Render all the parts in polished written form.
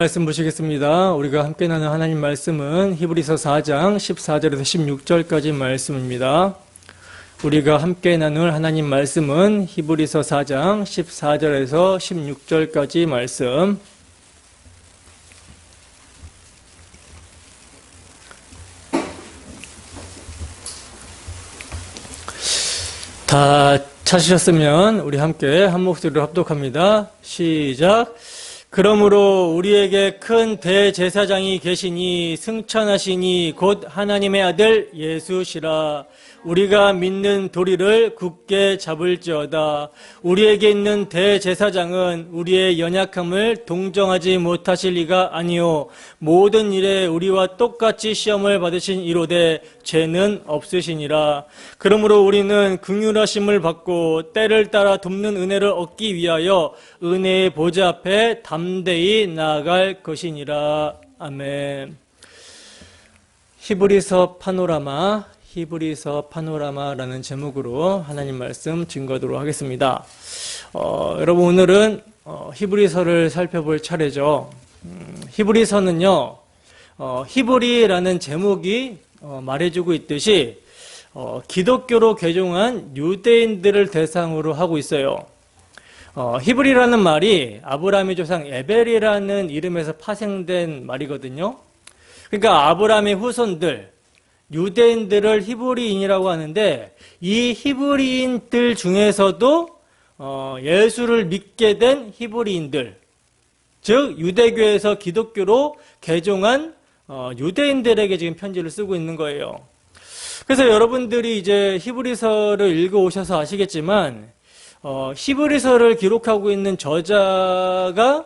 말씀 보시겠습니다. 우리가 함께 나눈 하나님 말씀은 히브리서 4장 14절에서 16절까지 말씀입니다. 우리가 함께 나눌 하나님 말씀은 히브리서 4장 14절에서 16절까지 말씀. 다 찾으셨으면 우리 함께 한 목소리로 합독합니다. 시작. 그러므로 우리에게 큰 대제사장이 계시니 승천하시니 곧 하나님의 아들 예수시라. 우리가 믿는 도리를 굳게 잡을지어다. 우리에게 있는 대제사장은 우리의 연약함을 동정하지 못하실 리가 아니요 모든 일에 우리와 똑같이 시험을 받으신 이로되 죄는 없으시니라. 그러므로 우리는 긍휼하심을 받고 때를 따라 돕는 은혜를 얻기 위하여 은혜의 보좌 앞에 담대히 나아갈 것이니라. 아멘. 히브리서 파노라마라는 제목으로 하나님 말씀 증거하도록 하겠습니다. 여러분 오늘은 히브리서를 살펴볼 차례죠. 히브리서는요, 히브리라는 제목이 말해주고 있듯이 기독교로 개종한 유대인들을 대상으로 하고 있어요. 히브리라는 말이 아브라함의 조상 에벨이라는 이름에서 파생된 말이거든요. 그러니까 아브라함의 후손들, 유대인들을 히브리인이라고 하는데, 이 히브리인들 중에서도 예수를 믿게 된 히브리인들, 즉 유대교에서 기독교로 개종한 유대인들에게 지금 편지를 쓰고 있는 거예요. 그래서 여러분들이 이제 히브리서를 읽어오셔서 아시겠지만 히브리서를 기록하고 있는 저자가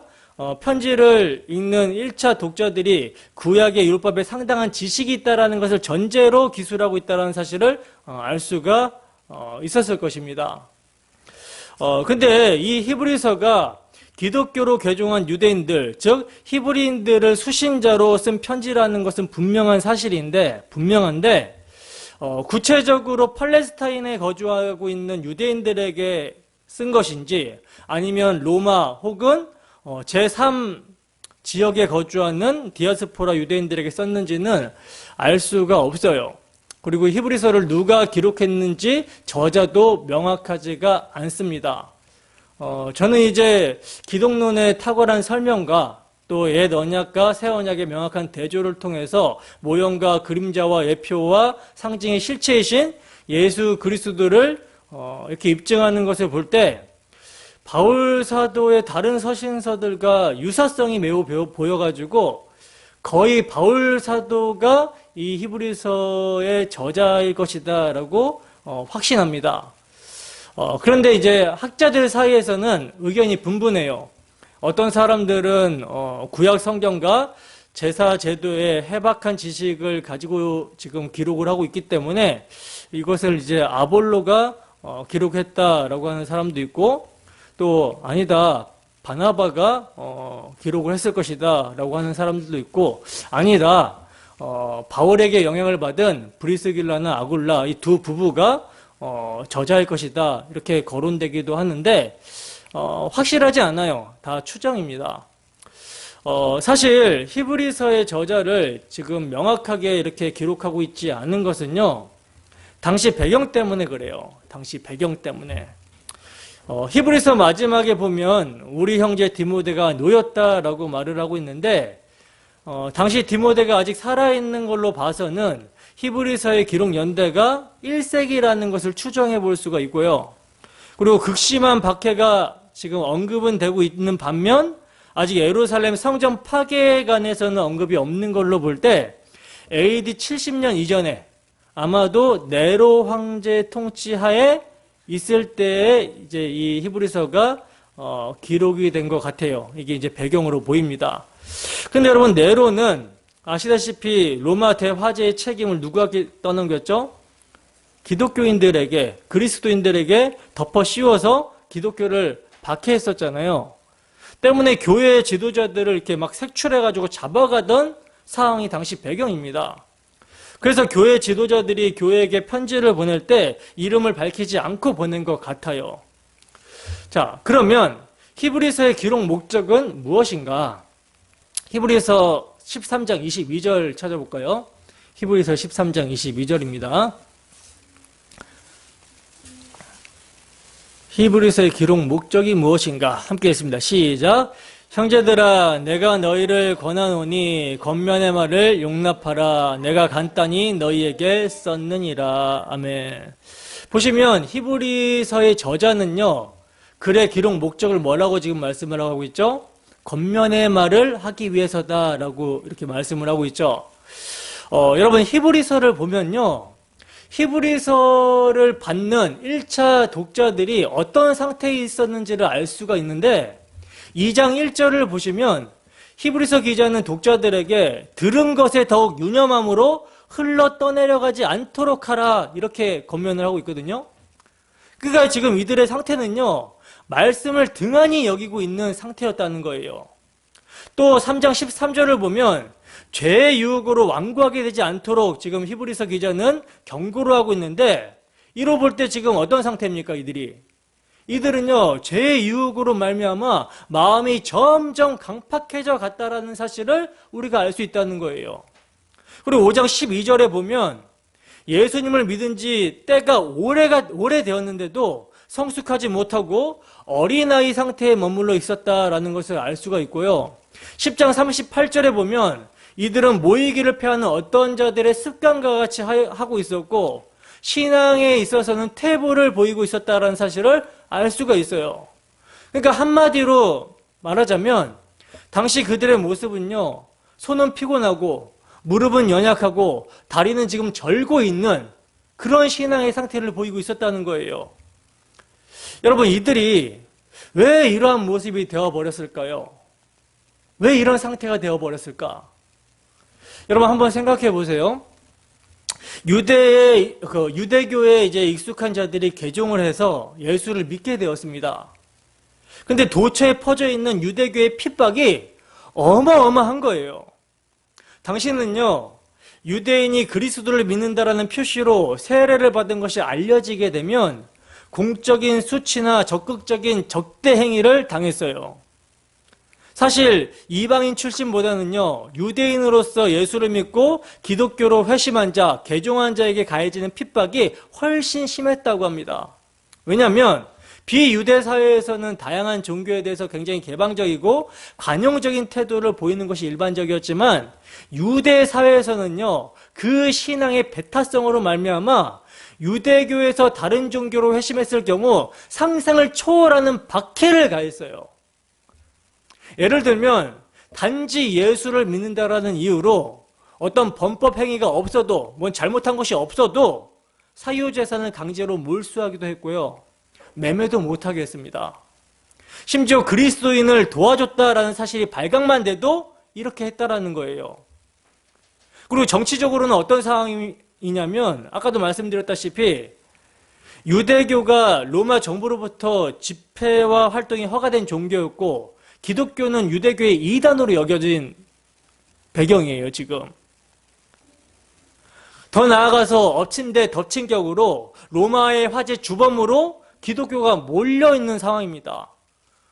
편지를 읽는 1차 독자들이 구약의 율법에 상당한 지식이 있다는 것을 전제로 기술하고 있다는 사실을 알 수가 있었을 것입니다. 근데 이 히브리서가 기독교로 개종한 유대인들, 즉 히브리인들을 수신자로 쓴 편지라는 것은 분명한데 구체적으로 팔레스타인에 거주하고 있는 유대인들에게 쓴 것인지 아니면 로마 혹은 제3 지역에 거주하는 디아스포라 유대인들에게 썼는지는 알 수가 없어요. 그리고 히브리서를 누가 기록했는지 저자도 명확하지가 않습니다. 저는 이제 기독론의 탁월한 설명과 또 옛 언약과 새 언약의 명확한 대조를 통해서 모형과 그림자와 예표와 상징의 실체이신 예수 그리스도를 이렇게 입증하는 것을 볼 때 바울 사도의 다른 서신서들과 유사성이 매우 보여가지고 거의 바울 사도가 이 히브리서의 저자일 것이다라고 확신합니다. 그런데 이제 학자들 사이에서는 의견이 분분해요. 어떤 사람들은 구약 성경과 제사 제도의 해박한 지식을 가지고 지금 기록을 하고 있기 때문에 이것을 이제 아볼로가 기록했다라고 하는 사람도 있고, 또 아니다, 바나바가 기록을 했을 것이다 라고 하는 사람들도 있고, 아니다, 바울에게 영향을 받은 브리스길라나 아굴라 이 두 부부가 저자일 것이다 이렇게 거론되기도 하는데 확실하지 않아요. 다 추정입니다. 사실 히브리서의 저자를 지금 명확하게 이렇게 기록하고 있지 않은 것은요, 당시 배경 때문에 그래요. 당시 배경 때문에. 히브리서 마지막에 보면 우리 형제 디모데가 놓였다라고 말을 하고 있는데, 당시 디모데가 아직 살아있는 걸로 봐서는 히브리서의 기록 연대가 1세기라는 것을 추정해 볼 수가 있고요. 그리고 극심한 박해가 지금 언급은 되고 있는 반면 아직 예루살렘 성전 파괴에 관해서는 언급이 없는 걸로 볼 때 AD 70년 이전에 아마도 네로 황제 통치하에 있을 때에 이제 이 히브리서가 기록이 된 것 같아요. 이게 이제 배경으로 보입니다. 근데 여러분, 네로는 아시다시피 로마 대화재의 책임을 누구에게 떠넘겼죠? 기독교인들에게, 그리스도인들에게 덮어 씌워서 기독교를 박해했었잖아요. 때문에 교회 지도자들을 이렇게 막 색출해가지고 잡아가던 상황이 당시 배경입니다. 그래서 교회 지도자들이 교회에게 편지를 보낼 때 이름을 밝히지 않고 보낸 것 같아요. 자, 그러면 히브리서의 기록 목적은 무엇인가? 히브리서 13장 22절 찾아볼까요? 히브리서 13장 22절입니다. 히브리서의 기록 목적이 무엇인가? 함께 읽습니다. 시작. 형제들아, 내가 너희를 권하노니 겉면의 말을 용납하라. 내가 간단히 너희에게 썼느니라. 아멘. 보시면 히브리서의 저자는요, 글의 기록 목적을 뭐라고 지금 말씀을 하고 있죠? 겉면의 말을 하기 위해서다라고 이렇게 말씀을 하고 있죠. 여러분 히브리서를 보면요, 히브리서를 받는 1차 독자들이 어떤 상태에 있었는지를 알 수가 있는데, 2장 1절을 보시면 히브리서 기자는 독자들에게 들은 것에 더욱 유념함으로 흘러 떠내려가지 않도록 하라, 이렇게 권면을 하고 있거든요. 그러니까 지금 이들의 상태는요, 말씀을 등한히 여기고 있는 상태였다는 거예요. 또 3장 13절을 보면 죄의 유혹으로 완고하게 되지 않도록 지금 히브리서 기자는 경고를 하고 있는데, 이로 볼 때 지금 어떤 상태입니까? 이들은요, 죄의 유혹으로 말미암아 마음이 점점 강팍해져 갔다라는 사실을 우리가 알 수 있다는 거예요. 그리고 5장 12절에 보면 예수님을 믿은 지 때가 오래되었는데도 성숙하지 못하고 어린아이 상태에 머물러 있었다라는 것을 알 수가 있고요. 10장 38절에 보면 이들은 모이기를 패하는 어떤 자들의 습관과 같이 하고 있었고, 신앙에 있어서는 퇴보를 보이고 있었다라는 사실을 알 수가 있어요. 그러니까 한마디로 말하자면 당시 그들의 모습은요, 손은 피곤하고 무릎은 연약하고 다리는 지금 절고 있는 그런 신앙의 상태를 보이고 있었다는 거예요. 여러분, 이들이 왜 이러한 모습이 되어버렸을까요? 왜 이런 상태가 되어버렸을까? 여러분 한번 생각해 보세요. 유대교에 이제 익숙한 자들이 개종을 해서 예수를 믿게 되었습니다. 근데 도처에 퍼져 있는 유대교의 핍박이 어마어마한 거예요. 당시는요, 유대인이 그리스도를 믿는다라는 표시로 세례를 받은 것이 알려지게 되면 공적인 수치나 적극적인 적대 행위를 당했어요. 사실 이방인 출신보다는요, 유대인으로서 예수를 믿고 기독교로 회심한 자, 개종한 자에게 가해지는 핍박이 훨씬 심했다고 합니다. 왜냐하면 비유대 사회에서는 다양한 종교에 대해서 굉장히 개방적이고 관용적인 태도를 보이는 것이 일반적이었지만, 유대 사회에서는요, 그 신앙의 배타성으로 말미암아 유대교에서 다른 종교로 회심했을 경우 상상을 초월하는 박해를 가했어요. 예를 들면 단지 예수를 믿는다라는 이유로 어떤 범법 행위가 없어도, 뭔 잘못한 것이 없어도 사유재산을 강제로 몰수하기도 했고요, 매매도 못하게 했습니다. 심지어 그리스도인을 도와줬다라는 사실이 발각만 돼도 이렇게 했다라는 거예요. 그리고 정치적으로는 어떤 상황이냐면, 아까도 말씀드렸다시피 유대교가 로마 정부로부터 집회와 활동이 허가된 종교였고, 기독교는 유대교의 이단으로 여겨진 배경이에요, 지금. 더 나아가서 엎친 데 덮친 격으로 로마의 화제 주범으로 기독교가 몰려있는 상황입니다.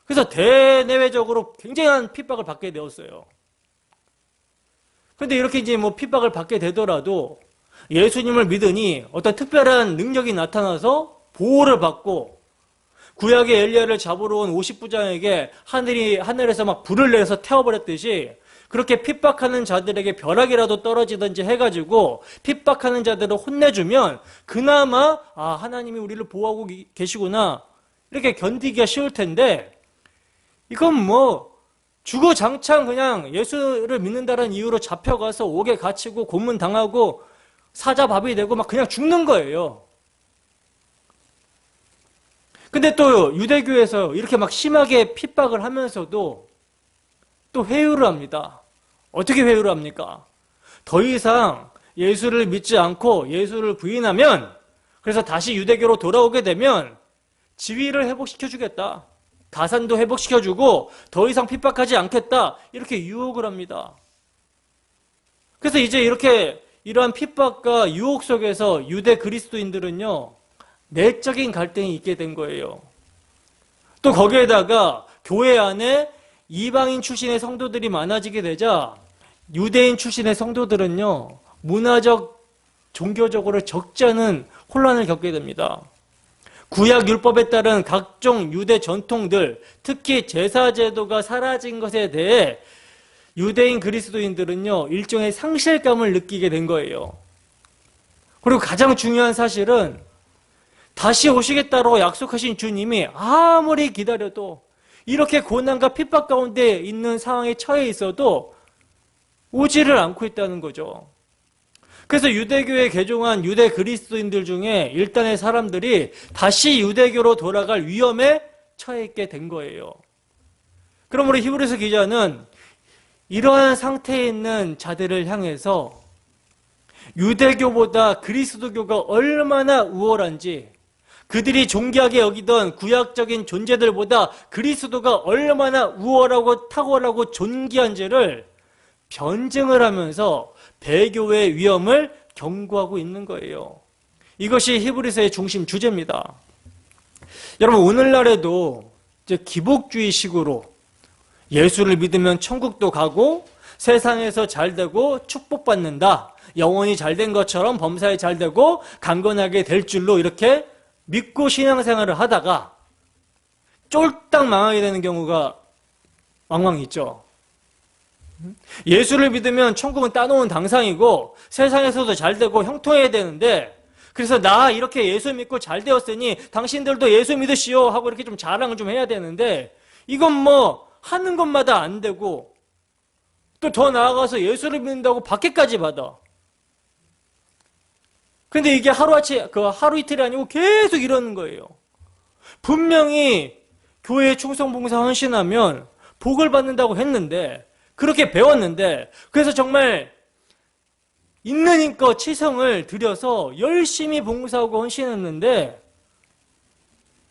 그래서 대내외적으로 굉장한 핍박을 받게 되었어요. 그런데 이렇게 이제 핍박을 받게 되더라도 예수님을 믿으니 어떤 특별한 능력이 나타나서 보호를 받고, 구약의 엘리야를 잡으러 온 50부장에게 하늘에서 막 불을 내서 태워버렸듯이 그렇게 핍박하는 자들에게 벼락이라도 떨어지든지 해가지고 핍박하는 자들을 혼내주면 그나마 하나님이 우리를 보호하고 계시구나, 이렇게 견디기가 쉬울 텐데, 이건 주구장창 그냥 예수를 믿는다는 이유로 잡혀가서 옥에 갇히고 고문당하고 사자밥이 되고 막 그냥 죽는 거예요. 근데 또 유대교에서 이렇게 막 심하게 핍박을 하면서도 또 회유를 합니다. 어떻게 회유를 합니까? 더 이상 예수를 믿지 않고 예수를 부인하면, 그래서 다시 유대교로 돌아오게 되면 지위를 회복시켜주겠다, 가산도 회복시켜주고 더 이상 핍박하지 않겠다, 이렇게 유혹을 합니다. 그래서 이제 이러한 핍박과 유혹 속에서 유대 그리스도인들은요, 내적인 갈등이 있게 된 거예요. 또 거기에다가 교회 안에 이방인 출신의 성도들이 많아지게 되자 유대인 출신의 성도들은요, 문화적, 종교적으로 적지 않은 혼란을 겪게 됩니다. 구약 율법에 따른 각종 유대 전통들, 특히 제사 제도가 사라진 것에 대해 유대인 그리스도인들은요, 일종의 상실감을 느끼게 된 거예요. 그리고 가장 중요한 사실은 다시 오시겠다고 약속하신 주님이 아무리 기다려도 이렇게 고난과 핍박 가운데 있는 상황에 처해 있어도 오지를 않고 있다는 거죠. 그래서 유대교에 개종한 유대 그리스도인들 중에 일단의 사람들이 다시 유대교로 돌아갈 위험에 처해 있게 된 거예요. 그러므로 히브리서 기자는 이러한 상태에 있는 자들을 향해서 유대교보다 그리스도교가 얼마나 우월한지, 그들이 존귀하게 여기던 구약적인 존재들보다 그리스도가 얼마나 우월하고 탁월하고 존귀한지를 변증을 하면서 배교의 위험을 경고하고 있는 거예요. 이것이 히브리서의 중심 주제입니다. 여러분, 오늘날에도 이제 기복주의식으로 예수를 믿으면 천국도 가고 세상에서 잘 되고 축복받는다, 영혼이 잘된 것처럼 범사에 잘 되고 강건하게 될 줄로 이렇게 믿고 신앙생활을 하다가 쫄딱 망하게 되는 경우가 왕왕 있죠. 예수를 믿으면 천국은 따놓은 당상이고 세상에서도 잘 되고 형통해야 되는데, 그래서 나 이렇게 예수 믿고 잘 되었으니 당신들도 예수 믿으시오 하고 이렇게 좀 자랑을 좀 해야 되는데, 이건 뭐 하는 것마다 안 되고 또 더 나아가서 예수를 믿는다고 박해까지 받아. 근데 이게 하루 이틀이 아니고 계속 이러는 거예요. 분명히 교회에 충성 봉사 헌신하면 복을 받는다고 했는데, 그렇게 배웠는데, 그래서 정말 있는 힘껏 치성을 들여서 열심히 봉사하고 헌신했는데,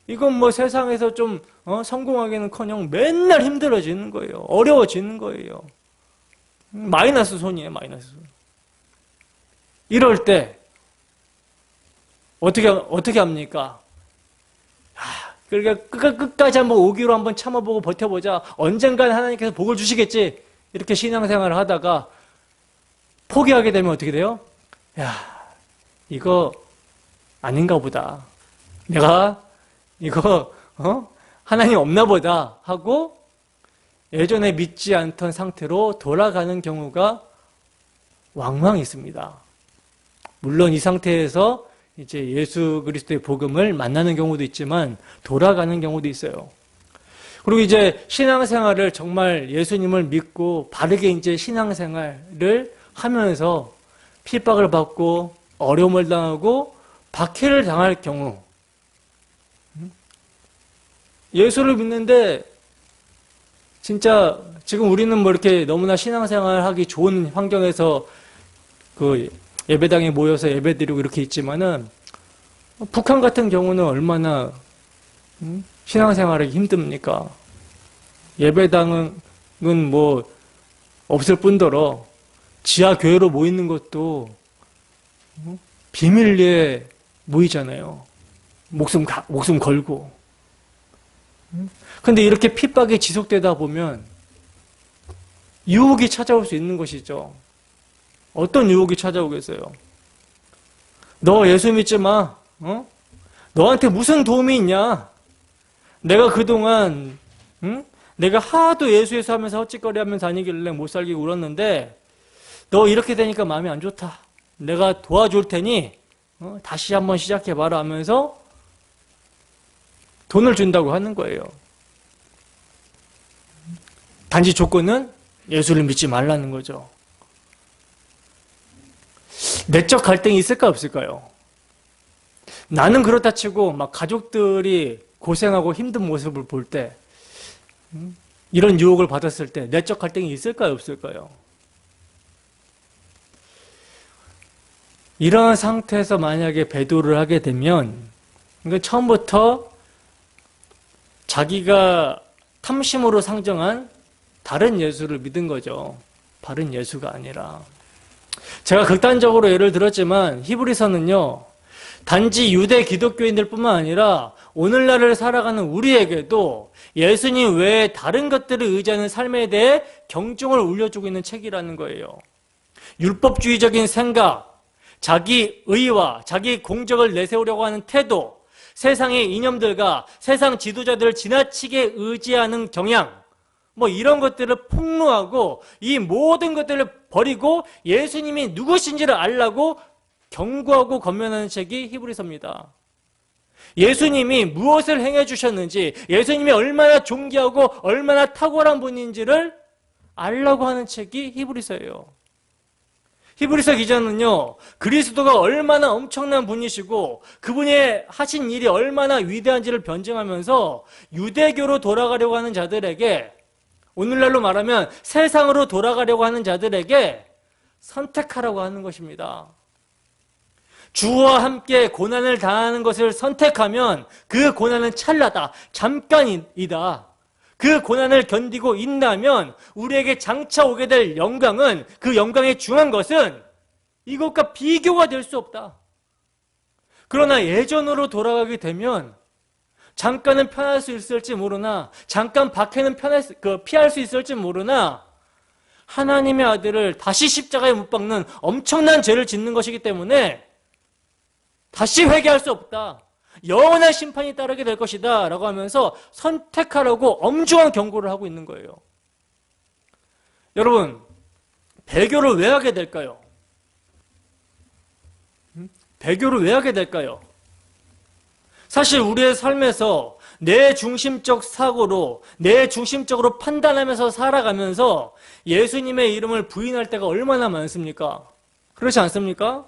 이건 뭐 세상에서 좀 성공하기는커녕 맨날 힘들어지는 거예요. 어려워지는 거예요. 마이너스 손이에요, 마이너스 손. 이럴 때 어떻게 합니까? 그러니까 끝까지 한번 오기로 한번 참아보고 버텨보자. 언젠간 하나님께서 복을 주시겠지. 이렇게 신앙생활을 하다가 포기하게 되면 어떻게 돼요? 야, 이거 아닌가 보다. 내가 이거 하나님 없나 보다 하고 예전에 믿지 않던 상태로 돌아가는 경우가 왕왕 있습니다. 물론 이 상태에서 이제 예수 그리스도의 복음을 만나는 경우도 있지만 돌아가는 경우도 있어요. 그리고 이제 신앙생활을 정말 예수님을 믿고 바르게 이제 신앙생활을 하면서 핍박을 받고 어려움을 당하고 박해를 당할 경우, 예수를 믿는데 진짜 지금 우리는 뭐 이렇게 너무나 신앙생활 하기 좋은 환경에서 그 예배당에 모여서 예배드리고 이렇게 있지만은, 북한 같은 경우는 얼마나 신앙생활하기 힘듭니까? 예배당은 뭐 없을 뿐더러 지하 교회로 모이는 것도 비밀리에 모이잖아요. 목숨 걸고. 근데 이렇게 핍박이 지속되다 보면 유혹이 찾아올 수 있는 것이죠. 어떤 유혹이 찾아오겠어요? 너 예수 믿지 마. 너한테 무슨 도움이 있냐? 내가 그동안 내가 하도 예수에서 하면서 헛짓거리하면서 다니길래 못 살게 울었는데 너 이렇게 되니까 마음이 안 좋다. 내가 도와줄 테니 다시 한번 시작해봐라 하면서 돈을 준다고 하는 거예요. 단지 조건은 예수를 믿지 말라는 거죠. 내적 갈등이 있을까 없을까요? 나는 그렇다 치고 막 가족들이 고생하고 힘든 모습을 볼 때, 이런 유혹을 받았을 때 내적 갈등이 있을까요 없을까요? 이런 상태에서 만약에 배도를 하게 되면 처음부터 자기가 탐심으로 상정한 다른 예수를 믿은 거죠. 바른 예수가 아니라. 제가 극단적으로 예를 들었지만 히브리서는요, 단지 유대 기독교인들 뿐만 아니라 오늘날을 살아가는 우리에게도 예수님 외에 다른 것들을 의지하는 삶에 대해 경종을 울려주고 있는 책이라는 거예요. 율법주의적인 생각, 자기 의와 자기 공적을 내세우려고 하는 태도, 세상의 이념들과 세상 지도자들을 지나치게 의지하는 경향, 이런 것들을 폭로하고 이 모든 것들을 버리고 예수님이 누구신지를 알라고 경고하고 권면하는 책이 히브리서입니다. 예수님이 무엇을 행해 주셨는지, 예수님이 얼마나 존귀하고 얼마나 탁월한 분인지를 알라고 하는 책이 히브리서예요. 히브리서 기자는요, 그리스도가 얼마나 엄청난 분이시고 그분이 하신 일이 얼마나 위대한지를 변증하면서 유대교로 돌아가려고 하는 자들에게, 오늘날로 말하면 세상으로 돌아가려고 하는 자들에게 선택하라고 하는 것입니다. 주와 함께 고난을 당하는 것을 선택하면 그 고난은 찰나다, 잠깐이다. 그 고난을 견디고 있다면 우리에게 장차 오게 될 영광은, 그 영광의 중요한 것은 이것과 비교가 될 수 없다. 그러나 예전으로 돌아가게 되면 잠깐은 편할 수 있을지 모르나, 잠깐 박해는 피할 수 있을지 모르나 하나님의 아들을 다시 십자가에 못 박는 엄청난 죄를 짓는 것이기 때문에 다시 회개할 수 없다. 영원한 심판이 따르게 될 것이다 라고 하면서 선택하라고 엄중한 경고를 하고 있는 거예요. 여러분, 배교를 왜 하게 될까요? 배교를 왜 하게 될까요? 사실 우리의 삶에서 내 중심적 사고로, 내 중심적으로 판단하면서 살아가면서 예수님의 이름을 부인할 때가 얼마나 많습니까? 그렇지 않습니까?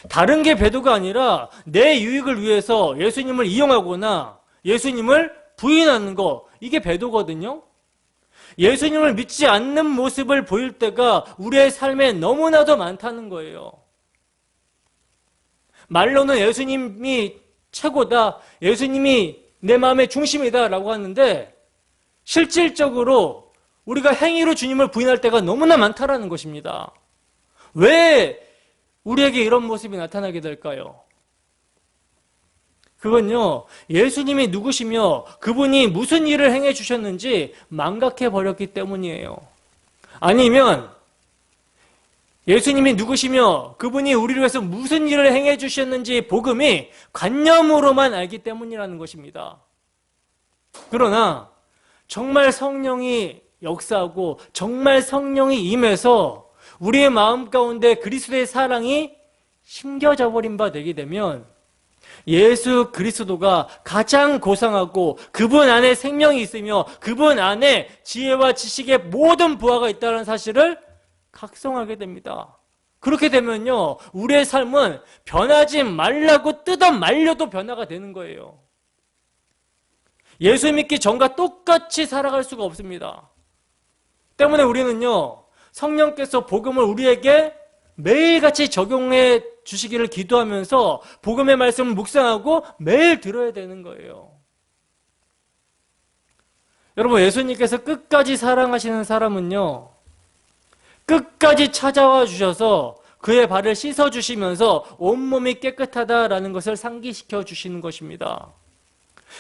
다른 게 배도가 아니라 내 유익을 위해서 예수님을 이용하거나 예수님을 부인하는 거, 이게 배도거든요. 예수님을 믿지 않는 모습을 보일 때가 우리의 삶에 너무나도 많다는 거예요. 말로는 예수님이 최고다, 예수님이 내 마음의 중심이다 라고 하는데 실질적으로 우리가 행위로 주님을 부인할 때가 너무나 많다라는 것입니다. 왜 우리에게 이런 모습이 나타나게 될까요? 그건요, 예수님이 누구시며 그분이 무슨 일을 행해 주셨는지 망각해 버렸기 때문이에요. 아니면 예수님이 누구시며 그분이 우리를 위해서 무슨 일을 행해 주셨는지 복음이 관념으로만 알기 때문이라는 것입니다. 그러나 정말 성령이 역사하고 정말 성령이 임해서 우리의 마음 가운데 그리스도의 사랑이 심겨져 버린 바 되게 되면 예수 그리스도가 가장 고상하고 그분 안에 생명이 있으며 그분 안에 지혜와 지식의 모든 부하가 있다는 사실을 각성하게 됩니다. 그렇게 되면요, 우리의 삶은 변하지 말라고 뜯어 말려도 변화가 되는 거예요. 예수 믿기 전과 똑같이 살아갈 수가 없습니다. 때문에 우리는요, 성령께서 복음을 우리에게 매일같이 적용해 주시기를 기도하면서 복음의 말씀을 묵상하고 매일 들어야 되는 거예요. 여러분, 예수님께서 끝까지 사랑하시는 사람은요, 끝까지 찾아와 주셔서 그의 발을 씻어주시면서 온몸이 깨끗하다라는 것을 상기시켜 주시는 것입니다.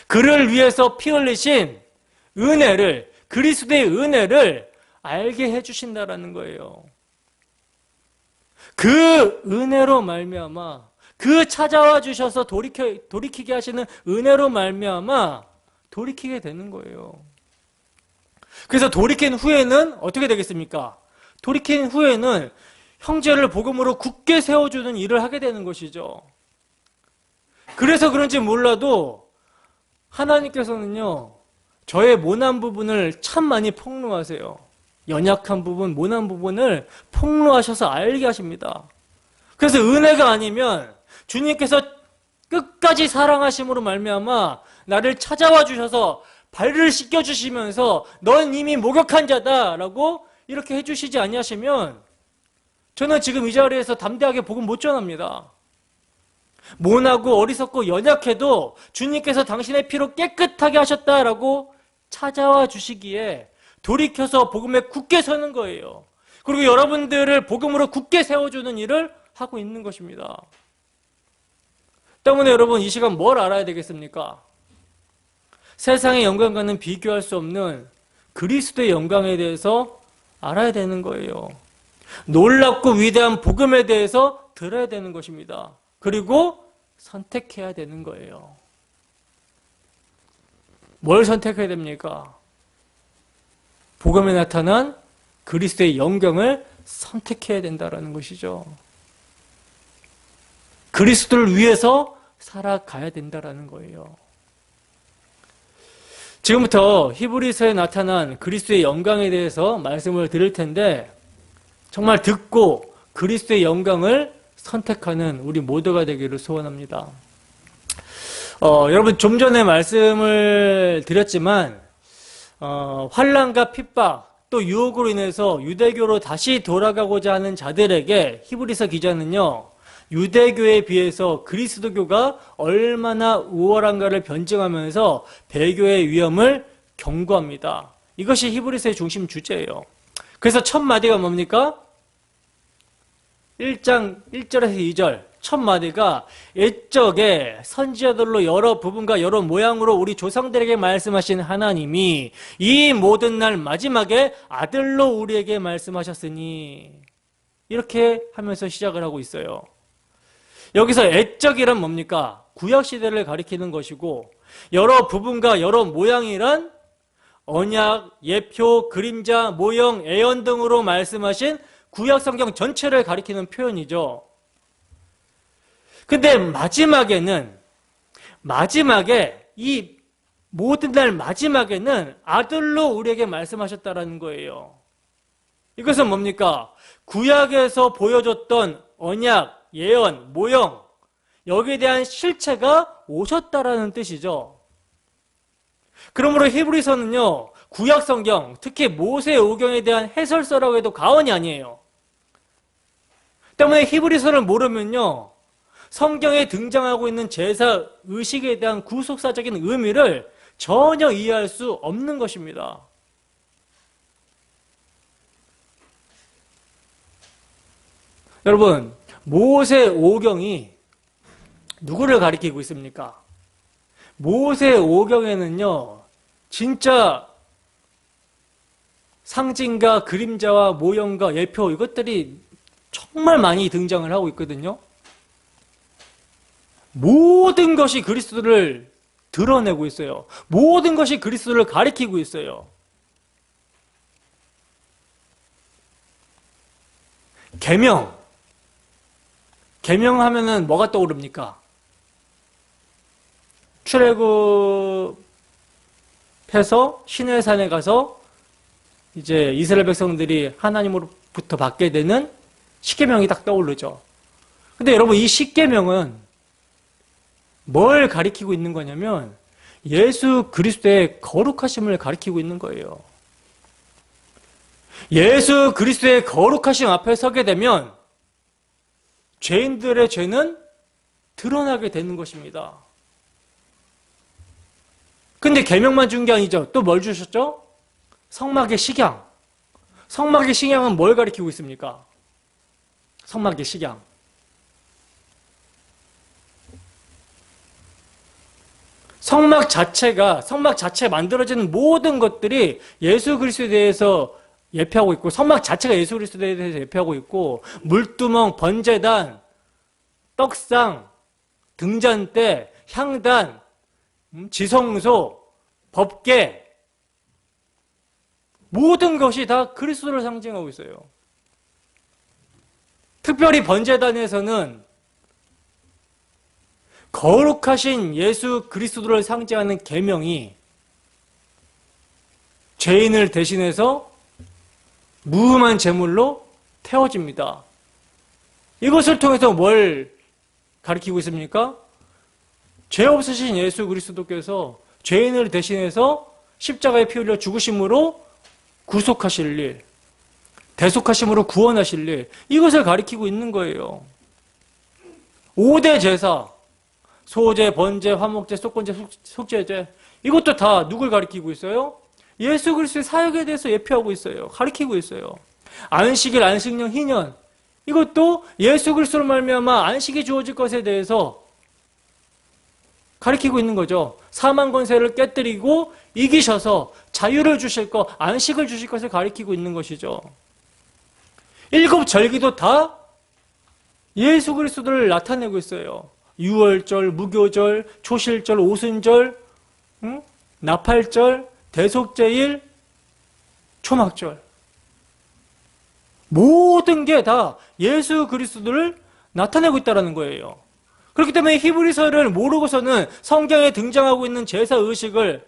그를 위해서 피 흘리신 은혜를, 그리스도의 은혜를 알게 해주신다라는 거예요. 그 은혜로 말미암아, 그 찾아와 주셔서 돌이키게 하시는 은혜로 말미암아 돌이키게 되는 거예요. 그래서 돌이킨 후에는 어떻게 되겠습니까? 돌이킨 후에는 형제를 복음으로 굳게 세워주는 일을 하게 되는 것이죠. 그래서 그런지 몰라도 하나님께서는요, 저의 모난 부분을 참 많이 폭로하세요. 연약한 부분, 모난 부분을 폭로하셔서 알게 하십니다. 그래서 은혜가 아니면 주님께서 끝까지 사랑하심으로 말미암아 나를 찾아와 주셔서 발을 씻겨주시면서 넌 이미 목욕한 자다라고 이렇게 해주시지 아니하시면 저는 지금 이 자리에서 담대하게 복음 못 전합니다. 모나고 어리석고 연약해도 주님께서 당신의 피로 깨끗하게 하셨다라고 찾아와 주시기에 돌이켜서 복음에 굳게 서는 거예요. 그리고 여러분들을 복음으로 굳게 세워주는 일을 하고 있는 것입니다. 때문에 여러분, 이 시간 뭘 알아야 되겠습니까? 세상의 영광과는 비교할 수 없는 그리스도의 영광에 대해서 알아야 되는 거예요. 놀랍고 위대한 복음에 대해서 들어야 되는 것입니다. 그리고 선택해야 되는 거예요. 뭘 선택해야 됩니까? 복음에 나타난 그리스도의 영광을 선택해야 된다는 것이죠. 그리스도를 위해서 살아가야 된다는 거예요. 지금부터 히브리서에 나타난 그리스도의 영광에 대해서 말씀을 드릴 텐데 정말 듣고 그리스도의 영광을 선택하는 우리 모두가 되기를 소원합니다. 여러분 좀 전에 말씀을 드렸지만 환난과 핍박 또 유혹으로 인해서 유대교로 다시 돌아가고자 하는 자들에게 히브리서 기자는요, 유대교에 비해서 그리스도교가 얼마나 우월한가를 변증하면서 배교의 위험을 경고합니다. 이것이 히브리서의 중심 주제예요. 그래서 첫 마디가 뭡니까? 1장 1절에서 2절 첫 마디가 옛적에 선지자들로 여러 부분과 여러 모양으로 우리 조상들에게 말씀하신 하나님이 이 모든 날 마지막에 아들로 우리에게 말씀하셨으니, 이렇게 하면서 시작을 하고 있어요. 여기서 옛적이란 뭡니까? 구약시대를 가리키는 것이고, 여러 부분과 여러 모양이란 언약, 예표, 그림자, 모형, 애언 등으로 말씀하신 구약성경 전체를 가리키는 표현이죠. 근데 마지막에 이 모든 날 마지막에는 아들로 우리에게 말씀하셨다라는 거예요. 이것은 뭡니까? 구약에서 보여줬던 언약, 예언, 모형, 여기에 대한 실체가 오셨다라는 뜻이죠. 그러므로 히브리서는요, 구약 성경, 특히 모세 오경에 대한 해설서라고 해도 과언이 아니에요. 때문에 히브리서를 모르면요, 성경에 등장하고 있는 제사 의식에 대한 구속사적인 의미를 전혀 이해할 수 없는 것입니다. 여러분, 모세 오경이 누구를 가리키고 있습니까? 모세 오경에는요, 진짜 상징과 그림자와 모형과 예표, 이것들이 정말 많이 등장을 하고 있거든요. 모든 것이 그리스도를 드러내고 있어요. 모든 것이 그리스도를 가리키고 있어요. 계명하면은 뭐가 떠오릅니까? 출애굽해서 시내산에 가서 이제 이스라엘 백성들이 하나님으로부터 받게 되는 십계명이 딱 떠오르죠. 근데 여러분, 이 십계명은 뭘 가리키고 있는 거냐면 예수 그리스도의 거룩하심을 가리키고 있는 거예요. 예수 그리스도의 거룩하심 앞에 서게 되면 죄인들의 죄는 드러나게 되는 것입니다. 근데 계명만 준 게 아니죠. 또 뭘 주셨죠? 성막의 식양. 성막의 식양은 뭘 가리키고 있습니까? 성막의 식양. 성막 자체에 만들어지는 모든 것들이 예수 그리스도에 대해서 예표하고 있고, 성막 자체가 예수 그리스도에 대해서 예표하고 있고, 물두멍, 번제단, 떡상, 등잔대, 향단, 지성소, 법궤, 모든 것이 다 그리스도를 상징하고 있어요. 특별히 번제단에서는 거룩하신 예수 그리스도를 상징하는 계명이 죄인을 대신해서 무음한 제물로 태워집니다. 이것을 통해서 뭘 가리키고 있습니까? 죄 없으신 예수 그리스도께서 죄인을 대신해서 십자가에 피 흘려 죽으심으로 구속하실 일, 대속하심으로 구원하실 일, 이것을 가리키고 있는 거예요. 5대 제사, 소제, 번제, 화목제, 속건제, 속죄제, 이것도 다 누굴 가리키고 있어요? 예수 그리스도의 사역에 대해서 예표하고 있어요. 가리키고 있어요. 안식일, 안식년, 희년, 이것도 예수 그리스도로 말미암아 안식이 주어질 것에 대해서 가리키고 있는 거죠. 사망 권세를 깨뜨리고 이기셔서 자유를 주실 것, 안식을 주실 것을 가리키고 있는 것이죠. 7 절기도 다 예수 그리스도를 나타내고 있어요. 유월절, 무교절, 초실절, 오순절, 나팔절, 대속제일, 초막절. 모든 게 다 예수 그리스도를 나타내고 있다는 거예요. 그렇기 때문에 히브리서를 모르고서는 성경에 등장하고 있는 제사 의식을,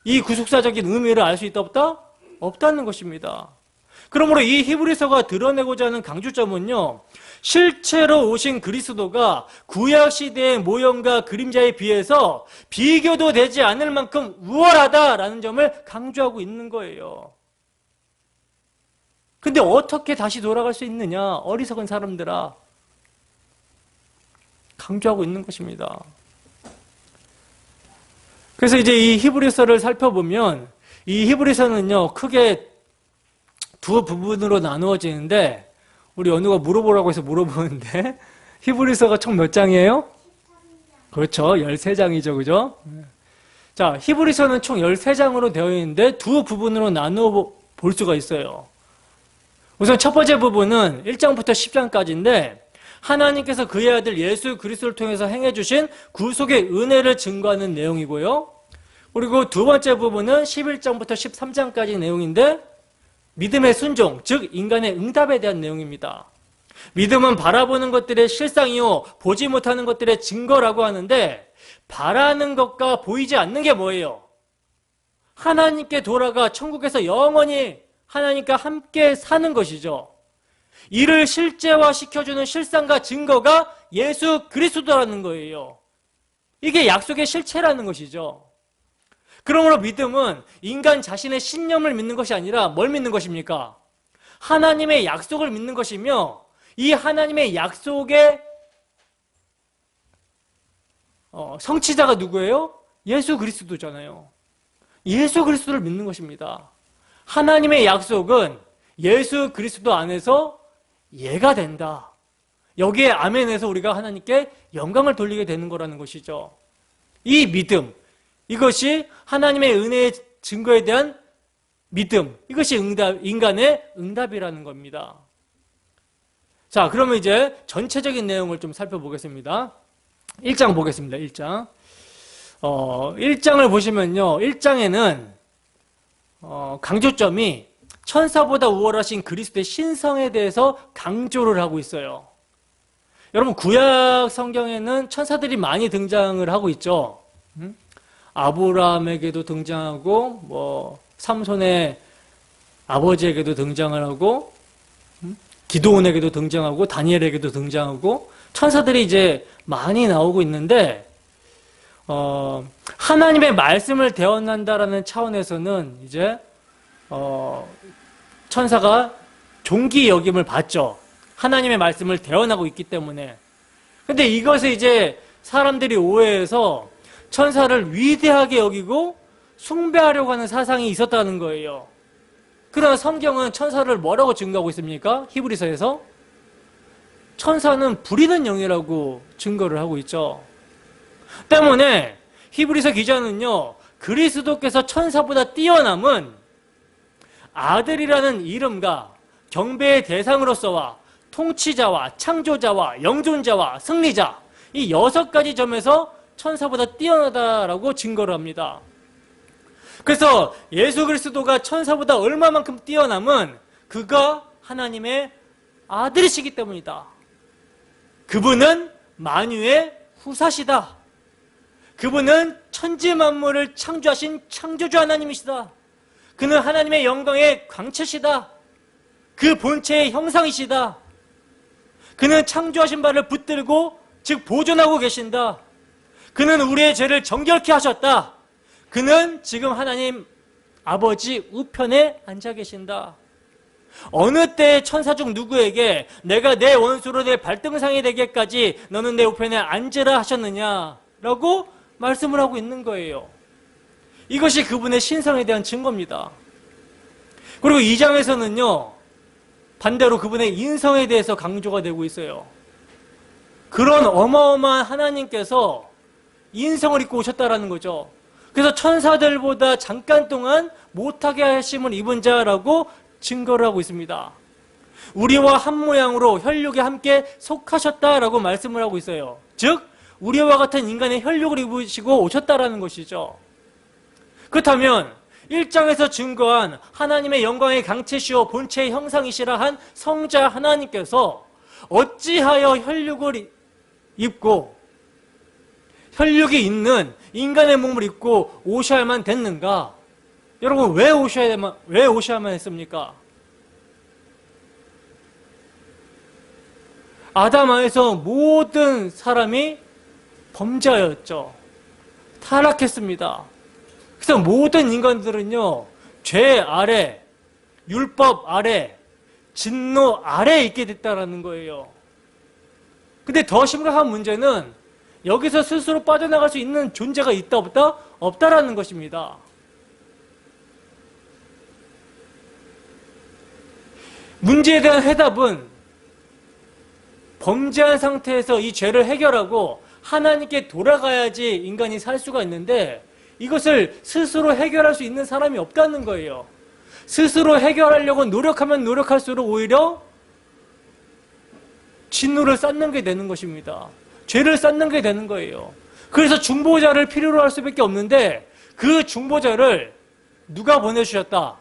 이 구속사적인 의미를 알 수 있다 없다? 없다는 것입니다. 그러므로 이 히브리서가 드러내고자 하는 강조점은요, 실제로 오신 그리스도가 구약시대의 모형과 그림자에 비해서 비교도 되지 않을 만큼 우월하다라는 점을 강조하고 있는 거예요. 근데 어떻게 다시 돌아갈 수 있느냐? 어리석은 사람들아. 강조하고 있는 것입니다. 그래서 이제 이 히브리서를 살펴보면, 이 히브리서는요, 크게 두 부분으로 나누어지는데, 우리 연우가 물어보라고 해서 물어보는데, 히브리서가 총 몇 장이에요? 그렇죠. 13장이죠. 그죠? 자, 히브리서는 총 13장으로 되어 있는데, 두 부분으로 나누어 볼 수가 있어요. 우선 첫 번째 부분은 1장부터 10장까지인데, 하나님께서 그의 아들 예수 그리스도를 통해서 행해주신 구속의 은혜를 증거하는 내용이고요. 그리고 두 번째 부분은 11장부터 13장까지 내용인데, 믿음의 순종, 즉 인간의 응답에 대한 내용입니다. 믿음은 바라보는 것들의 실상이요, 보지 못하는 것들의 증거라고 하는데, 바라는 것과 보이지 않는 게 뭐예요? 하나님께 돌아가 천국에서 영원히 하나님과 함께 사는 것이죠. 이를 실제화시켜주는 실상과 증거가 예수 그리스도라는 거예요. 이게 약속의 실체라는 것이죠. 그러므로 믿음은 인간 자신의 신념을 믿는 것이 아니라 뭘 믿는 것입니까? 하나님의 약속을 믿는 것이며, 이 하나님의 약속의 성취자가 누구예요? 예수 그리스도잖아요. 예수 그리스도를 믿는 것입니다. 하나님의 약속은 예수 그리스도 안에서 예가 된다. 여기에 아멘에서 우리가 하나님께 영광을 돌리게 되는 거라는 것이죠. 이 믿음, 이것이 하나님의 은혜의 증거에 대한 믿음, 이것이 인간의 응답이라는 겁니다. 자, 그러면 이제 전체적인 내용을 좀 살펴보겠습니다. 1장 보겠습니다. 1장. 1장을 보시면요, 1장에는 강조점이 천사보다 우월하신 그리스도의 신성에 대해서 강조를 하고 있어요. 여러분, 구약 성경에는 천사들이 많이 등장을 하고 있죠. 아브라함에게도 등장하고, 삼손의 아버지에게도 등장을 하고, 기드온에게도 등장하고, 다니엘에게도 등장하고, 천사들이 이제 많이 나오고 있는데, 하나님의 말씀을 대언한다라는 차원에서는 이제 천사가 존귀 여김을 받죠. 하나님의 말씀을 대언하고 있기 때문에. 근데 이것을 이제 사람들이 오해해서 천사를 위대하게 여기고 숭배하려고 하는 사상이 있었다는 거예요. 그러나 성경은 천사를 뭐라고 증거하고 있습니까? 히브리서에서 천사는 부리는 영이라고 증거를 하고 있죠. 때문에 히브리서 기자는요, 그리스도께서 천사보다 뛰어남은 아들이라는 이름과 경배의 대상으로서와 통치자와 창조자와 영존자와 승리자, 이 6가지 점에서 천사보다 뛰어나다라고 증거를 합니다. 그래서 예수 그리스도가 천사보다 얼마만큼 뛰어남은 그가 하나님의 아들이시기 때문이다. 그분은 만유의 후사시다. 그분은 천지 만물을 창조하신 창조주 하나님이시다. 그는 하나님의 영광의 광채시다. 그 본체의 형상이시다. 그는 창조하신 바를 붙들고 즉 보존하고 계신다. 그는 우리의 죄를 정결케 하셨다. 그는 지금 하나님 아버지 우편에 앉아 계신다. 어느 때의 천사 중 누구에게 내가 내 원수로 내 발등상이 되기까지 너는 내 우편에 앉으라 하셨느냐라고 말씀을 하고 있는 거예요. 이것이 그분의 신성에 대한 증거입니다. 그리고 2장에서는요, 반대로 그분의 인성에 대해서 강조가 되고 있어요. 그런 어마어마한 하나님께서 인성을 입고 오셨다라는 거죠. 그래서 천사들보다 잠깐 동안 못하게 하심을 입은 자라고 증거를 하고 있습니다. 우리와 한 모양으로 혈육에 함께 속하셨다라고 말씀을 하고 있어요. 즉 우리와 같은 인간의 혈육을 입으시고 오셨다라는 것이죠. 그렇다면 1장에서 증거한 하나님의 영광의 강체시오 본체의 형상이시라 한 성자 하나님께서 어찌하여 혈육을 입고 혈육이 있는 인간의 몸을 입고 오셔야만 됐는가? 여러분 왜 오셔야만 했습니까? 아담 안에서 모든 사람이 범죄하였죠. 타락했습니다. 그래서 모든 인간들은요, 죄 아래, 율법 아래, 진노 아래에 있게 됐다라는 거예요. 근데 더 심각한 문제는 여기서 스스로 빠져나갈 수 있는 존재가 있다 없다? 없다라는 것입니다. 문제에 대한 해답은 범죄한 상태에서 이 죄를 해결하고 하나님께 돌아가야지 인간이 살 수가 있는데 이것을 스스로 해결할 수 있는 사람이 없다는 거예요. 스스로 해결하려고 노력하면 노력할수록 오히려 진노를 쌓는 게 되는 것입니다. 죄를 쌓는 게 되는 거예요. 그래서 중보자를 필요로 할 수밖에 없는데 그 중보자를 누가 보내주셨다?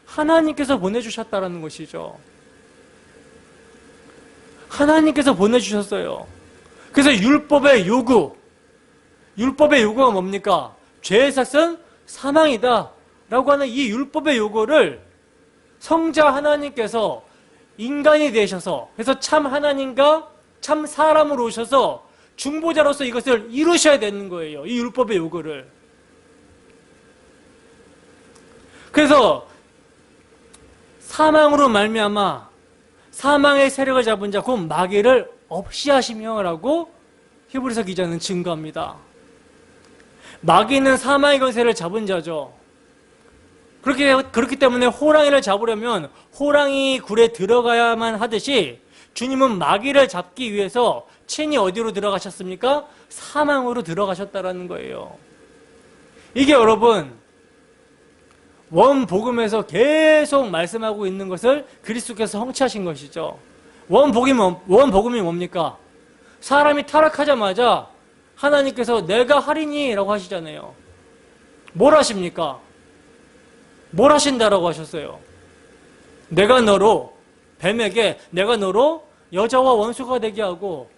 하나님께서 보내주셨다라는 것이죠. 하나님께서 보내주셨어요. 그래서 율법의 요구가 뭡니까? 죄의 삭은 사망이다 라고 하는 이 율법의 요구를 성자 하나님께서 인간이 되셔서 그래서 참 하나님과 참 사람으로 오셔서 중보자로서 이것을 이루셔야 되는 거예요. 이 율법의 요구를. 그래서 사망으로 말미암아 사망의 세력을 잡은 자 곧 마귀를 없이 하시며 라고 히브리서 기자는 증거합니다. 마귀는 사망의 권세를 잡은 자죠. 그렇기 때문에 호랑이를 잡으려면 호랑이 굴에 들어가야만 하듯이 주님은 마귀를 잡기 위해서 친히 어디로 들어가셨습니까? 사망으로 들어가셨다라는 거예요. 이게 여러분 원복음에서 계속 말씀하고 있는 것을 그리스도께서 성취하신 것이죠. 원복음이 뭡니까? 사람이 타락하자마자 하나님께서 내가 하리니 라고 하시잖아요. 뭘 하십니까? 뭘 하신다라고 하셨어요? 뱀에게 내가 너로 여자와 원수가 되게 하고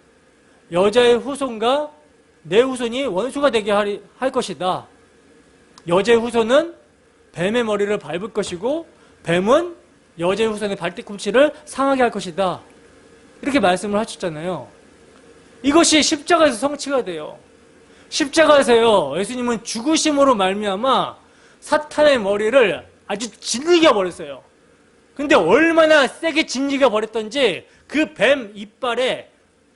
여자의 후손과 내 후손이 원수가 되게 할 것이다. 여자의 후손은 뱀의 머리를 밟을 것이고 뱀은 여자의 후손의 발뒤꿈치를 상하게 할 것이다. 이렇게 말씀을 하셨잖아요. 이것이 십자가에서 성취가 돼요. 십자가에서요, 예수님은 죽으심으로 말미암아 사탄의 머리를 아주 짓이겨 버렸어요. 근데 얼마나 세게 짓이겨 버렸던지 그 뱀 이빨에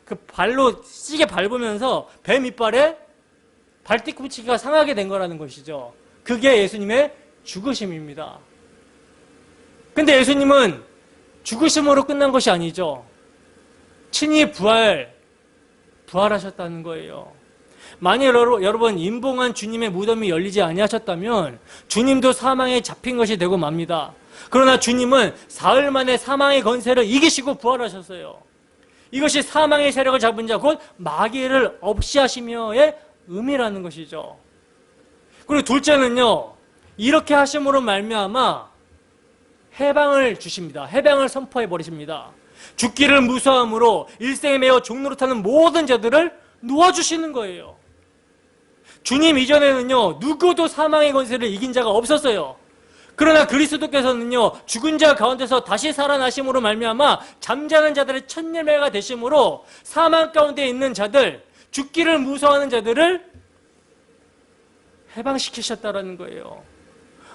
그 발로 세게 밟으면서 뱀 이빨에 발뒤꿈치가 상하게 된 거라는 것이죠. 그게 예수님의 죽으심입니다. 근데 예수님은 죽으심으로 끝난 것이 아니죠. 친히 부활하셨다는 거예요. 만약 여러분 임봉한 주님의 무덤이 열리지 아니하셨다면 주님도 사망에 잡힌 것이 되고 맙니다. 그러나 주님은 사흘 만에 사망의 권세를 이기시고 부활하셨어요. 이것이 사망의 세력을 잡은 자 곧 마귀를 없이 하시며의 의미라는 것이죠. 그리고 둘째는요, 이렇게 하심으로 말미암아 해방을 주십니다. 해방을 선포해 버리십니다. 죽기를 무서함으로 일생에 매어 종로로 타는 모든 자들을 놓아주시는 거예요. 주님 이전에는요, 누구도 사망의 권세를 이긴 자가 없었어요. 그러나 그리스도께서는요, 죽은 자 가운데서 다시 살아나심으로 말미암아 잠자는 자들의 첫 열매가 되심으로 사망 가운데 있는 자들, 죽기를 무서워하는 자들을 해방시키셨다라는 거예요.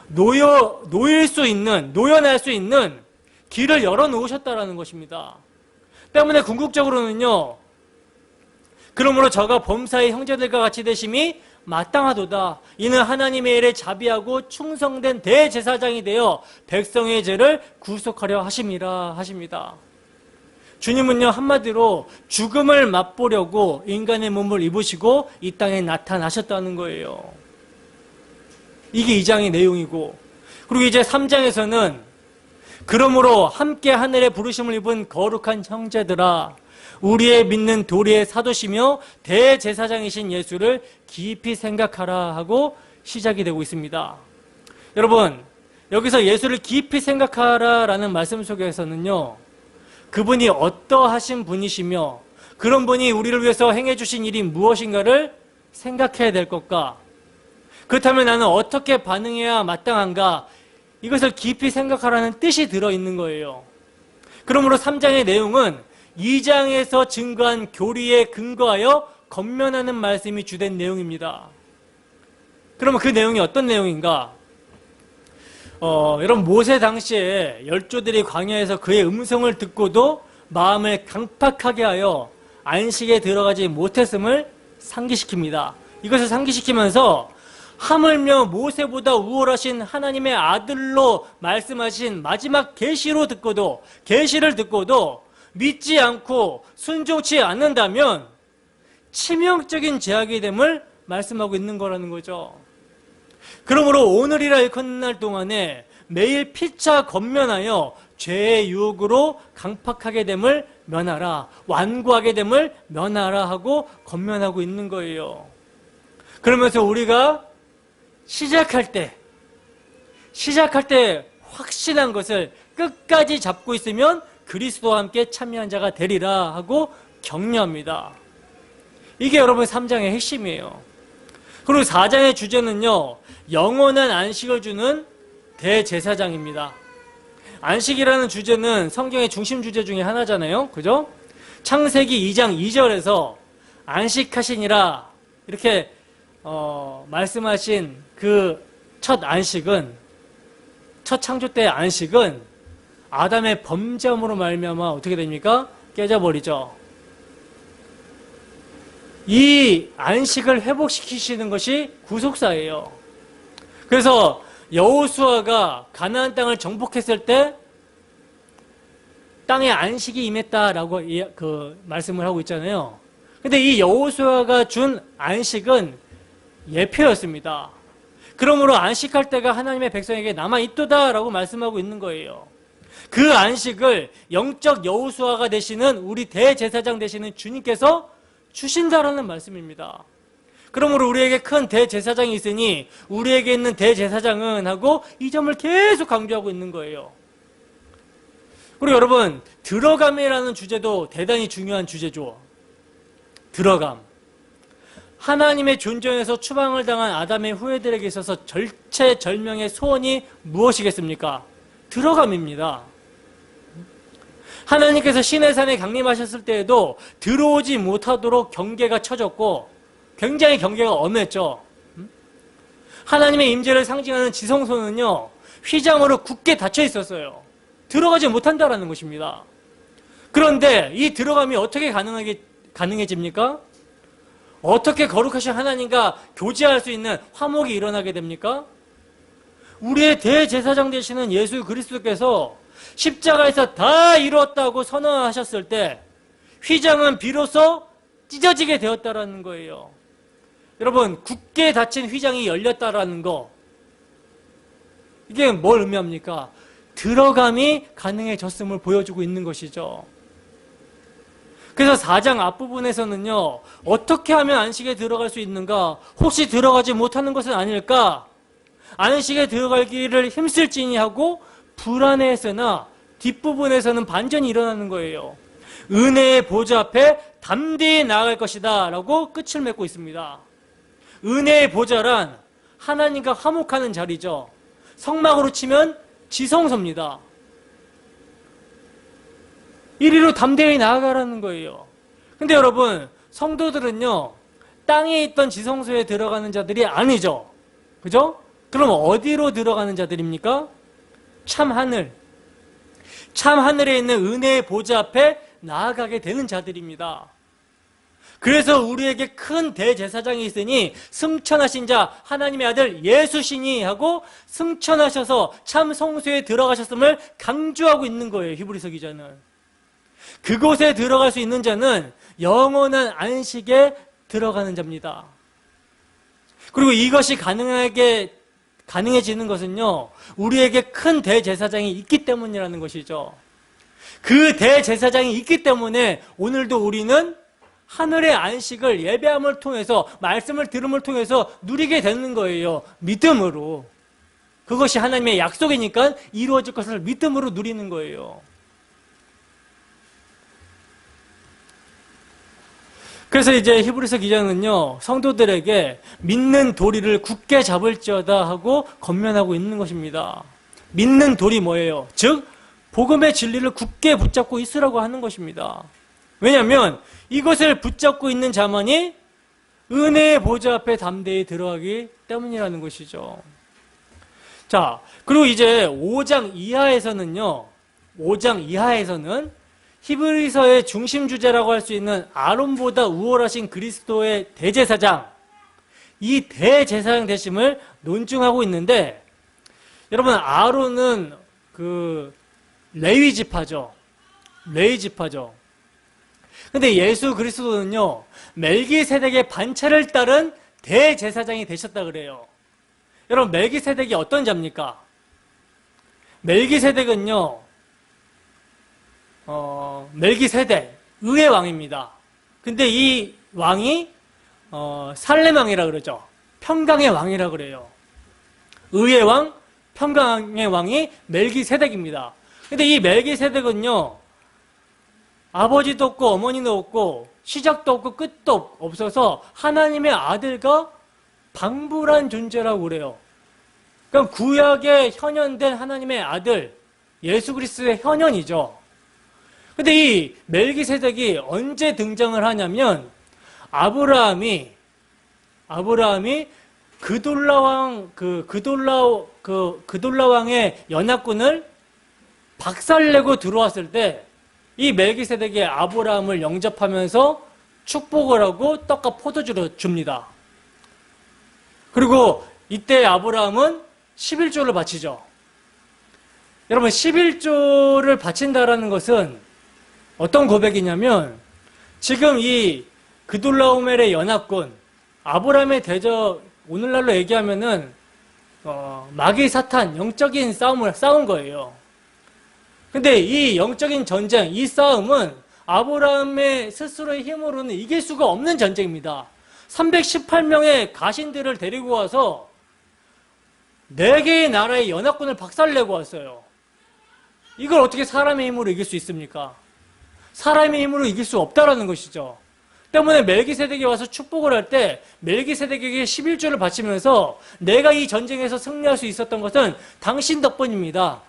노연할 수 있는 길을 열어놓으셨다라는 것입니다. 때문에 궁극적으로는요, 그러므로 저가 범사의 형제들과 같이 되심이 마땅하도다. 이는 하나님의 일에 자비하고 충성된 대제사장이 되어 백성의 죄를 구속하려 하심이라 하십니다. 주님은요, 한마디로 죽음을 맛보려고 인간의 몸을 입으시고 이 땅에 나타나셨다는 거예요. 이게 2장의 내용이고, 그리고 이제 3장에서는 그러므로 함께 하늘의 부르심을 입은 거룩한 형제들아, 우리의 믿는 도리의 사도시며 대제사장이신 예수를 깊이 생각하라 하고 시작이 되고 있습니다. 여러분, 여기서 예수를 깊이 생각하라 라는 말씀 속에서는요, 그분이 어떠하신 분이시며 그런 분이 우리를 위해서 행해 주신 일이 무엇인가를 생각해야 될 것과, 그렇다면 나는 어떻게 반응해야 마땅한가, 이것을 깊이 생각하라는 뜻이 들어있는 거예요. 그러므로 3장의 내용은 2장에서 증거한 교리에 근거하여 권면하는 말씀이 주된 내용입니다. 그러면 그 내용이 어떤 내용인가? 여러분, 모세 당시에 열조들이 광야에서 그의 음성을 듣고도 마음을 강팍하게 하여 안식에 들어가지 못했음을 상기시킵니다. 이것을 상기시키면서 하물며 모세보다 우월하신 하나님의 아들로 말씀하신 마지막 계시를 듣고도 믿지 않고 순종치 않는다면 치명적인 죄악이 됨을 말씀하고 있는 거라는 거죠. 그러므로 오늘이라 일컫는 날 동안에 매일 피차 권면하여 죄의 유혹으로 강팍하게 됨을 면하라, 완고하게 됨을 면하라 하고 권면하고 있는 거예요. 그러면서 우리가 시작할 때 확신한 것을 끝까지 잡고 있으면 그리스도와 함께 참여한 자가 되리라 하고 격려합니다. 이게 여러분 3장의 핵심이에요. 그리고 4장의 주제는요, 영원한 안식을 주는 대제사장입니다. 안식이라는 주제는 성경의 중심 주제 중에 하나잖아요. 그죠? 창세기 2장 2절에서 안식하시니라 이렇게 말씀하신 그 첫 창조 때의 안식은 아담의 범죄함으로 말미암아 어떻게 됩니까? 깨져버리죠. 이 안식을 회복시키시는 것이 구속사예요. 그래서 여호수아가 가나안 땅을 정복했을 때 땅에 안식이 임했다라고 말씀을 하고 있잖아요. 근데 이 여호수아가 준 안식은 예표였습니다. 그러므로 안식할 때가 하나님의 백성에게 남아있도다라고 말씀하고 있는 거예요. 그 안식을 영적 여호수아가 되시는 우리 대제사장 되시는 주님께서 주신다라는 말씀입니다. 그러므로 우리에게 큰 대제사장이 있으니 우리에게 있는 대제사장은 하고 이 점을 계속 강조하고 있는 거예요. 그리고 여러분, 들어감이라는 주제도 대단히 중요한 주제죠. 들어감. 하나님의 존재에서 추방을 당한 아담의 후예들에게 있어서 절체절명의 소원이 무엇이겠습니까? 들어감입니다. 하나님께서 시내산에 강림하셨을 때에도 들어오지 못하도록 경계가 쳐졌고 굉장히 경계가 엄했죠. 하나님의 임재를 상징하는 지성소는요, 휘장으로 굳게 닫혀 있었어요. 들어가지 못한다라는 것입니다. 그런데 이 들어감이 어떻게 가능해집니까? 어떻게 거룩하신 하나님과 교제할 수 있는 화목이 일어나게 됩니까? 우리의 대제사장 되시는 예수 그리스도께서 십자가에서 다 이루었다고 선언하셨을 때 휘장은 비로소 찢어지게 되었다라는 거예요. 여러분, 굳게 닫힌 휘장이 열렸다라는 거, 이게 뭘 의미합니까? 들어감이 가능해졌음을 보여주고 있는 것이죠. 그래서 4장 앞부분에서는요, 어떻게 하면 안식에 들어갈 수 있는가? 혹시 들어가지 못하는 것은 아닐까? 안식에 들어가기를 힘쓸지니 하고 불안해했으나 뒷부분에서는 반전이 일어나는 거예요. 은혜의 보좌 앞에 담대히 나아갈 것이다 라고 끝을 맺고 있습니다. 은혜의 보좌란 하나님과 화목하는 자리죠. 성막으로 치면 지성소입니다. 이리로 담대히 나아가라는 거예요. 근데 여러분, 성도들은요, 땅에 있던 지성소에 들어가는 자들이 아니죠. 그죠? 그럼 어디로 들어가는 자들입니까? 참하늘. 참하늘에 있는 은혜의 보좌 앞에 나아가게 되는 자들입니다. 그래서 우리에게 큰 대제사장이 있으니 승천하신 자 하나님의 아들 예수시니 하고 승천하셔서 참 성소에 들어가셨음을 강조하고 있는 거예요. 히브리서 기자는. 그곳에 들어갈 수 있는 자는 영원한 안식에 들어가는 자입니다. 그리고 이것이 가능해지는 것은요, 우리에게 큰 대제사장이 있기 때문이라는 것이죠. 그 대제사장이 있기 때문에 오늘도 우리는 하늘의 안식을 예배함을 통해서, 말씀을 들음을 통해서 누리게 되는 거예요. 믿음으로. 그것이 하나님의 약속이니까 이루어질 것을 믿음으로 누리는 거예요. 그래서 이제 히브리서 기자는요, 성도들에게 믿는 도리를 굳게 잡을지어다 하고 권면하고 있는 것입니다. 믿는 도리 뭐예요? 즉 복음의 진리를 굳게 붙잡고 있으라고 하는 것입니다. 왜냐하면 이것을 붙잡고 있는 자만이 은혜의 보좌 앞에 담대히 들어가기 때문이라는 것이죠. 자, 그리고 이제 5장 이하에서는 히브리서의 중심 주제라고 할 수 있는 아론보다 우월하신 그리스도의 대제사장, 이 대제사장 되심을 논증하고 있는데, 여러분 아론은 그 레위 지파죠. 근데 예수 그리스도는요, 멜기세덱의 반차를 따른 대제사장이 되셨다 그래요. 여러분 멜기세덱이 어떤 자입니까? 멜기세덱은요, 멜기세덱, 의의 왕입니다. 근데 이 왕이 살렘 왕이라 그러죠. 평강의 왕이라 그래요. 의의 왕, 평강의 왕이 멜기세덱입니다. 근데 이 멜기세덱은요, 아버지도 없고 어머니도 없고 시작도 없고 끝도 없어서 하나님의 아들과 방불한 존재라고 그래요. 그러니까 구약에 현현된 하나님의 아들, 예수 그리스도의 현현이죠. 근데 이 멜기세덱이 언제 등장을 하냐면, 아브라함이 그돌라 왕의 연합군을 박살내고 들어왔을 때 이 멜기세덱이 아브라함을 영접하면서 축복을 하고 떡과 포도주를 줍니다. 그리고 이때 아브라함은 11조를 바치죠. 여러분 11조를 바친다라는 것은 어떤 고백이냐면, 지금 이 그돌라오멜의 연합군, 아브라함의 대적, 오늘날로 얘기하면은 마귀 사탄 영적인 싸운 거예요. 근데 이 영적인 전쟁, 이 싸움은 아브라함의 스스로의 힘으로는 이길 수가 없는 전쟁입니다. 318명의 가신들을 데리고 와서 4개의 나라의 연합군을 박살내고 왔어요. 이걸 어떻게 사람의 힘으로 이길 수 있습니까? 사람의 힘으로 이길 수 없다라는 것이죠. 때문에 멜기세덱이 와서 축복을 할 때 멜기세덱에게 11조를 바치면서, 내가 이 전쟁에서 승리할 수 있었던 것은 당신 덕분입니다.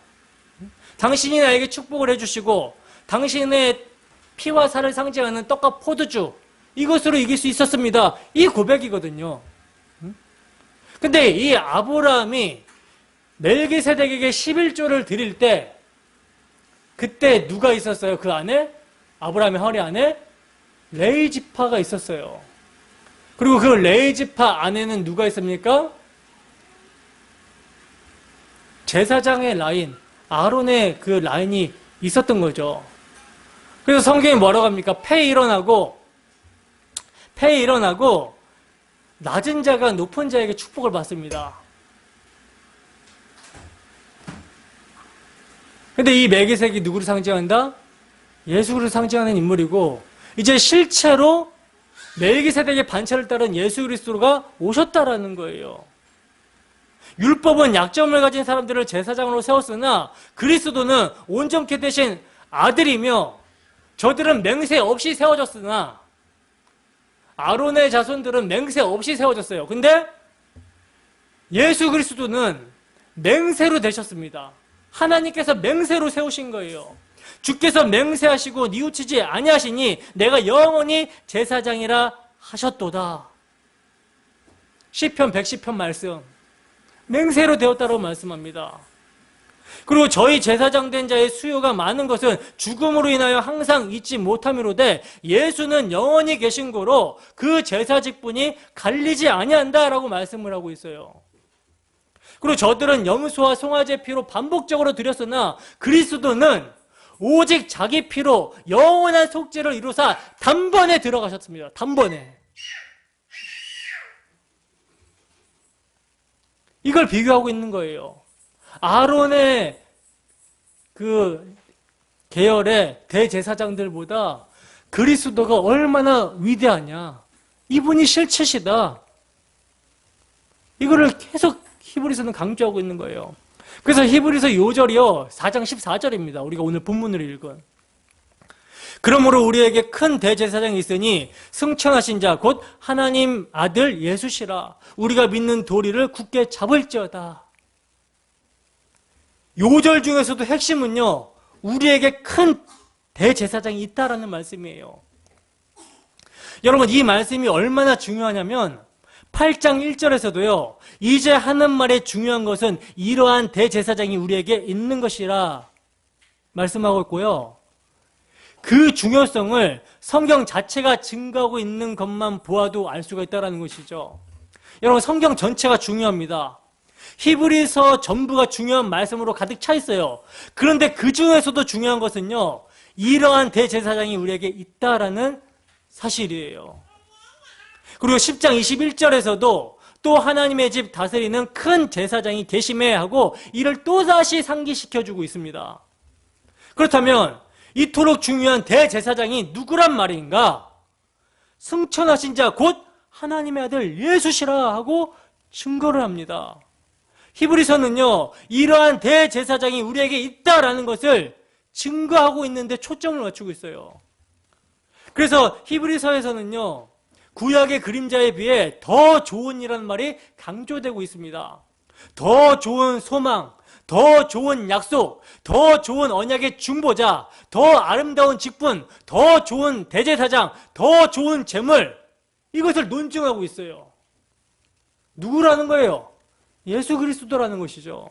당신이 나에게 축복을 해주시고 당신의 피와 살을 상징하는 떡과 포도주, 이것으로 이길 수 있었습니다. 이 고백이거든요. 근데 이 아브라함이 멜기세덱에게 11조를 드릴 때, 그때 누가 있었어요? 그 안에? 아브라함의 허리 안에 레위 지파가 있었어요. 그리고 그 레위 지파 안에는 누가 있습니까? 제사장의 라인, 아론의 그 라인이 있었던 거죠. 그래서 성경이 뭐라고 합니까? 패 일어나고 낮은 자가 높은 자에게 축복을 받습니다. 근데 이 멜기세덱이 누구를 상징한다? 예수를 상징하는 인물이고, 이제 실체로 멜기세덱의 반차를 따른 예수 그리스도가 오셨다라는 거예요. 율법은 약점을 가진 사람들을 제사장으로 세웠으나 그리스도는 온전케 되신 아들이며, 저들은 맹세 없이 세워졌으나 아론의 자손들은 맹세 없이 세워졌어요. 근데 예수 그리스도는 맹세로 되셨습니다. 하나님께서 맹세로 세우신 거예요. 주께서 맹세하시고 뉘우치지 아니하시니 내가 영원히 제사장이라 하셨도다. 시편 110편 말씀, 맹세로 되었다고 말씀합니다. 그리고 저희 제사장 된 자의 수요가 많은 것은 죽음으로 인하여 항상 잊지 못함이로되, 예수는 영원히 계신 고로 그 제사 직분이 갈리지 아니한다라고 말씀을 하고 있어요. 그리고 저들은 염소와 송아지의 피로 반복적으로 드렸으나 그리스도는 오직 자기 피로 영원한 속죄를 이루사 단번에 들어가셨습니다. 단번에. 이걸 비교하고 있는 거예요. 아론의 그 계열의 대제사장들보다 그리스도가 얼마나 위대하냐. 이분이 실체시다. 이거를 계속 히브리서는 강조하고 있는 거예요. 그래서 히브리서 요절이요 4장 14절입니다. 우리가 오늘 본문을 읽은. 그러므로 우리에게 큰 대제사장이 있으니 승천하신 자 곧 하나님 아들 예수시라. 우리가 믿는 도리를 굳게 잡을지어다. 요절 중에서도 핵심은요, 우리에게 큰 대제사장이 있다라는 말씀이에요. 여러분, 이 말씀이 얼마나 중요하냐면 8장 1절에서도요, 이제 하는 말의 중요한 것은 이러한 대제사장이 우리에게 있는 것이라 말씀하고 있고요. 그 중요성을 성경 자체가 증거하고 있는 것만 보아도 알 수가 있다는 것이죠. 여러분, 성경 전체가 중요합니다. 히브리서 전부가 중요한 말씀으로 가득 차 있어요. 그런데 그 중에서도 중요한 것은요, 이러한 대제사장이 우리에게 있다라는 사실이에요. 그리고 10장 21절에서도 또 하나님의 집 다스리는 큰 제사장이 계심에 하고 이를 또다시 상기시켜주고 있습니다. 그렇다면 이토록 중요한 대제사장이 누구란 말인가? 승천하신 자 곧 하나님의 아들 예수시라 하고 증거를 합니다. 히브리서는요, 이러한 대제사장이 우리에게 있다라는 것을 증거하고 있는데 초점을 맞추고 있어요. 그래서 히브리서에서는요, 구약의 그림자에 비해 더 좋은이라는 말이 강조되고 있습니다. 더 좋은 소망, 더 좋은 약속, 더 좋은 언약의 중보자, 더 아름다운 직분, 더 좋은 대제사장, 더 좋은 재물, 이것을 논증하고 있어요. 누구라는 거예요? 예수 그리스도라는 것이죠.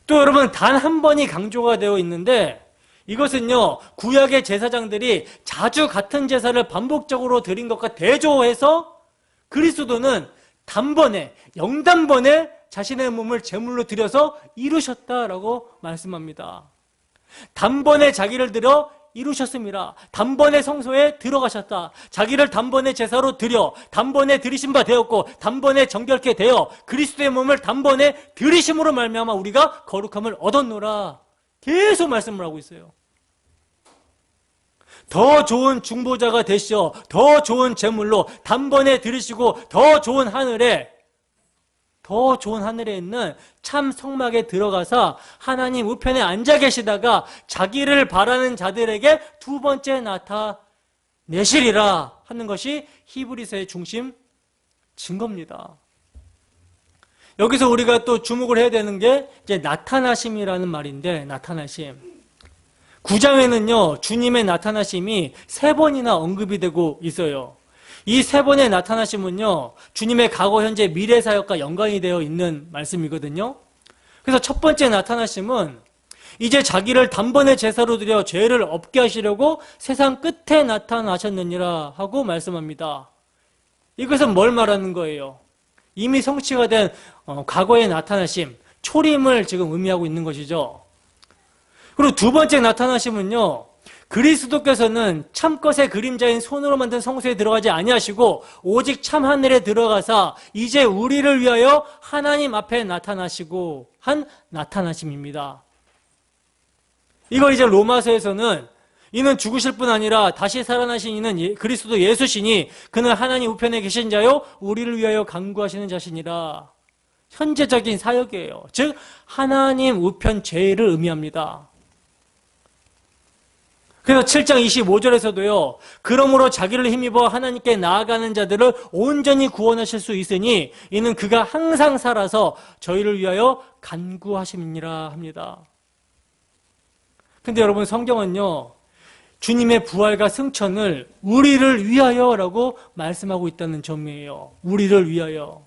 또 여러분, 단 한 번이 강조가 되어 있는데 이것은요, 구약의 제사장들이 자주 같은 제사를 반복적으로 드린 것과 대조해서 그리스도는 단번에, 영단번에 자신의 몸을 제물로 드려서 이루셨다라고 말씀합니다. 단번에 자기를 들여 이루셨습니다. 단번에 성소에 들어가셨다. 자기를 단번에 제사로 드려 단번에 드리신 바 되었고 단번에 정결케 되어 그리스도의 몸을 단번에 드리심으로 말미암아 우리가 거룩함을 얻었노라. 계속 말씀을 하고 있어요. 더 좋은 중보자가 되시어 더 좋은 제물로 단번에 드리시고 더 좋은 하늘에 있는 참 성막에 들어가서 하나님 우편에 앉아 계시다가 자기를 바라는 자들에게 두 번째 나타내시리라 하는 것이 히브리서의 중심 증거입니다. 여기서 우리가 또 주목을 해야 되는 게 이제 나타나심이라는 말인데, 나타나심. 9장에는요, 주님의 나타나심이 3번이나 언급이 되고 있어요. 이 3번의 나타나심은요, 주님의 과거, 현재, 미래 사역과 연관이 되어 있는 말씀이거든요. 그래서 첫 번째 나타나심은 이제 자기를 단번에 제사로 드려 죄를 없게 하시려고 세상 끝에 나타나셨느니라 하고 말씀합니다. 이것은 뭘 말하는 거예요? 이미 성취가 된 과거의 나타나심, 초림을 지금 의미하고 있는 것이죠. 그리고 두 번째 나타나심은요, 그리스도께서는 참것의 그림자인 손으로 만든 성소에 들어가지 아니하시고 오직 참 하늘에 들어가사 이제 우리를 위하여 하나님 앞에 나타나시고 한 나타나심입니다. 이걸 이제 로마서에서는 이는 죽으실 뿐 아니라 다시 살아나신 이는 그리스도 예수시니 그는 하나님 우편에 계신 자요 우리를 위하여 간구하시는 자시니라. 현재적인 사역이에요. 즉 하나님 우편 제의를 의미합니다. 그래서 7장 25절에서도요. 그러므로 자기를 힘입어 하나님께 나아가는 자들을 온전히 구원하실 수 있으니 이는 그가 항상 살아서 저희를 위하여 간구하심이니라 합니다. 근데 여러분, 성경은요, 주님의 부활과 승천을 우리를 위하여라고 말씀하고 있다는 점이에요. 우리를 위하여.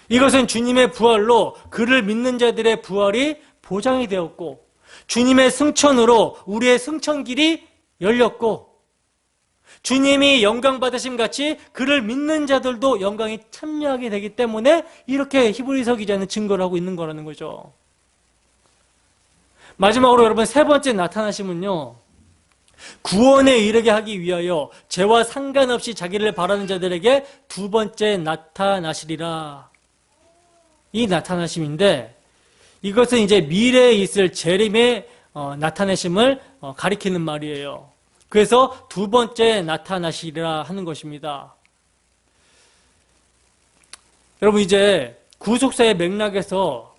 이것은 주님의 부활로 그를 믿는 자들의 부활이 보장이 되었고 주님의 승천으로 우리의 승천길이 열렸고 주님이 영광 받으심 같이 그를 믿는 자들도 영광에 참여하게 되기 때문에 이렇게 히브리서 기자는 증거를 하고 있는 거라는 거죠. 마지막으로 여러분 세 번째 나타나심은요, 구원에 이르게 하기 위하여 죄와 상관없이 자기를 바라는 자들에게 두 번째 나타나시리라. 이 나타나심인데, 이것은 이제 미래에 있을 재림의 나타내심을 가리키는 말이에요. 그래서 두 번째 나타나시리라 하는 것입니다. 여러분, 이제 구속사의 맥락에서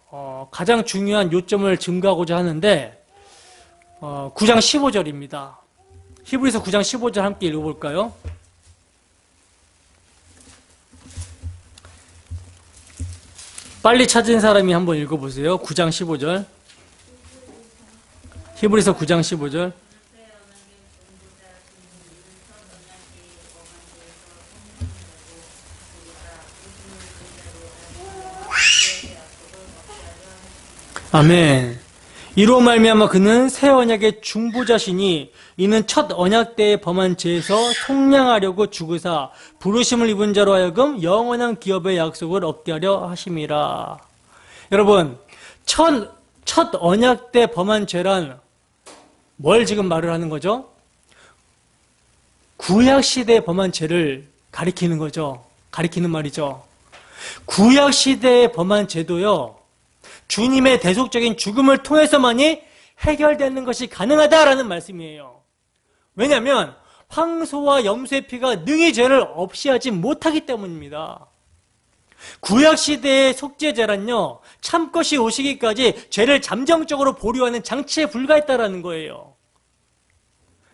가장 중요한 요점을 증거하고자 하는데 9장 15절입니다. 히브리서 9장 15절 함께 읽어볼까요? 빨리 찾은 사람이 한번 읽어보세요. 9장 15절. 히브리서 9장 15절. 아멘. 이로 말미암아 그는 새 언약의 중보자시니 이는 첫 언약 때에 범한 죄에서 속량하려고 죽으사 부르심을 입은 자로 하여금 영원한 기업의 약속을 얻게 하려 하심이라. 여러분, 첫 언약 때 범한 죄란 뭘 지금 말을 하는 거죠? 구약 시대에 범한 죄를 가리키는 거죠. 가리키는 말이죠. 구약 시대에 범한 죄도요, 주님의 대속적인 죽음을 통해서만이 해결되는 것이 가능하다라는 말씀이에요. 왜냐하면 황소와 염소의 피가 능히 죄를 없이 하지 못하기 때문입니다. 구약시대의 속죄제란요, 참것이 오시기까지 죄를 잠정적으로 보류하는 장치에 불과했다라는 거예요.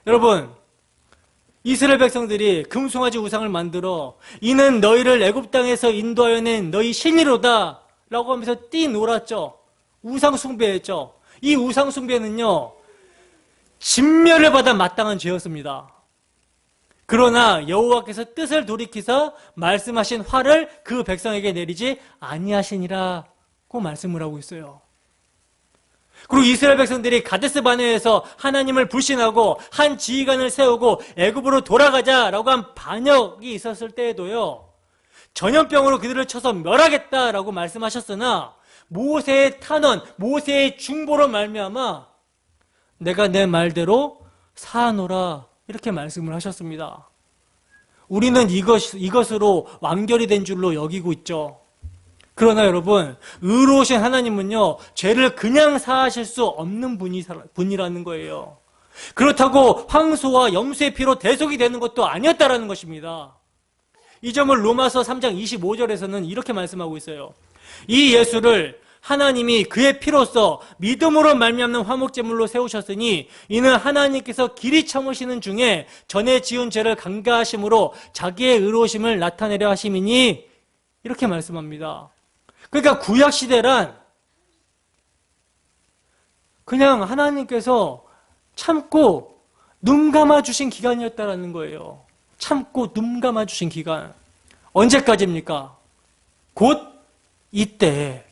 여러분, 이스라엘 백성들이 금송아지 우상을 만들어 이는 너희를 애굽 땅에서 인도하여 낸 너희 신이로다 라고 하면서 뛰놀았죠. 우상 숭배했죠. 이 우상 숭배는요, 진멸을 받아 마땅한 죄였습니다. 그러나 여호와께서 뜻을 돌이키사 말씀하신 화를 그 백성에게 내리지 아니하시니라고 말씀을 하고 있어요. 그리고 이스라엘 백성들이 가데스 바네에서 하나님을 불신하고 한 지휘관을 세우고 애굽으로 돌아가자라고 한 반역이 있었을 때에도요, 전염병으로 그들을 쳐서 멸하겠다라고 말씀하셨으나 모세의 탄원, 모세의 중보로 말미암아 내가 내 말대로 사하노라 이렇게 말씀을 하셨습니다. 우리는 이것으로 완결이 된 줄로 여기고 있죠. 그러나 여러분, 의로우신 하나님은요, 죄를 그냥 사하실 수 없는 분이라는 거예요. 그렇다고 황소와 염소의 피로 대속이 되는 것도 아니었다라는 것입니다. 이 점을 로마서 3장 25절에서는 이렇게 말씀하고 있어요. 이 예수를 하나님이 그의 피로써 믿음으로 말미암는 화목제물로 세우셨으니 이는 하나님께서 길이 참으시는 중에 전에 지은 죄를 간과하심으로 자기의 의로우심을 나타내려 하심이니 이렇게 말씀합니다. 그러니까 구약시대란 그냥 하나님께서 참고 눈 감아주신 기간이었다라는 거예요. 참고 눈 감아주신 기간. 언제까지입니까? 곧 이때,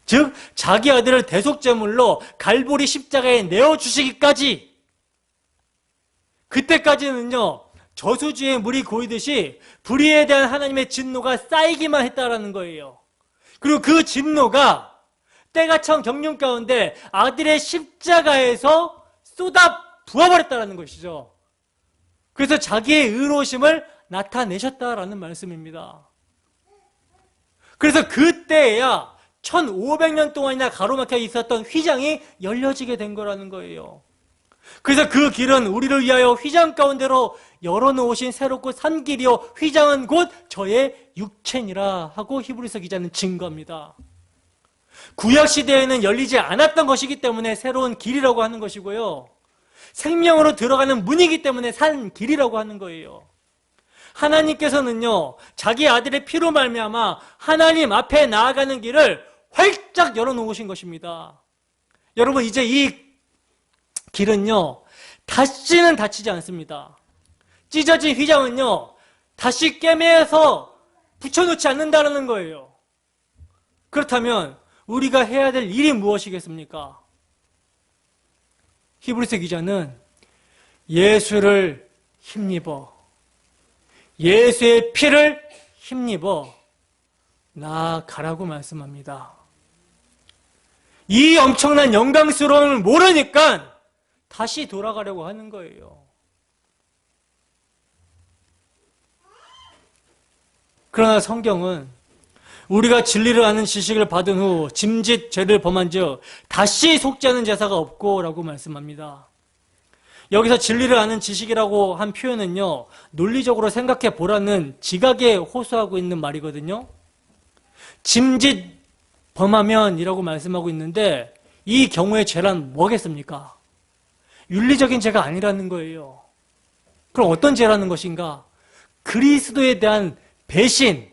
즉 자기 아들을 대속제물로 갈보리 십자가에 내어주시기까지, 그때까지는요, 저수지에 물이 고이듯이 불의에 대한 하나님의 진노가 쌓이기만 했다라는 거예요. 그리고 그 진노가 때가 참 경륜 가운데 아들의 십자가에서 쏟아 부어버렸다라는 것이죠. 그래서 자기의 의로우심을 나타내셨다라는 말씀입니다. 그래서 그때야 1500년 동안이나 가로막혀 있었던 휘장이 열려지게 된 거라는 거예요. 그래서 그 길은 우리를 위하여 휘장 가운데로 열어놓으신 새롭고 산 길이요 휘장은 곧 저의 육체니라 하고 히브리서 기자는 증거합니다. 구약시대에는 열리지 않았던 것이기 때문에 새로운 길이라고 하는 것이고요, 생명으로 들어가는 문이기 때문에 산 길이라고 하는 거예요. 하나님께서는요, 자기 아들의 피로 말미암아 하나님 앞에 나아가는 길을 활짝 열어놓으신 것입니다. 여러분, 이제 이 길은요, 다시는 닫히지 않습니다. 찢어진 휘장은요, 다시 꿰매서 붙여놓지 않는다는 거예요. 그렇다면 우리가 해야 될 일이 무엇이겠습니까? 히브리서 기자는 예수를 힘입어, 예수의 피를 힘입어 나아가라고 말씀합니다. 이 엄청난 영광스러움을 모르니까 다시 돌아가려고 하는 거예요. 그러나 성경은 우리가 진리를 아는 지식을 받은 후 짐짓 죄를 범한 즉 다시 속지 않은 제사가 없고 라고 말씀합니다. 여기서 진리를 아는 지식이라고 한 표현은요, 논리적으로 생각해 보라는 지각에 호소하고 있는 말이거든요. 짐짓 범하면 이라고 말씀하고 있는데 이 경우의 죄란 뭐겠습니까? 윤리적인 죄가 아니라는 거예요. 그럼 어떤 죄라는 것인가? 그리스도에 대한 배신,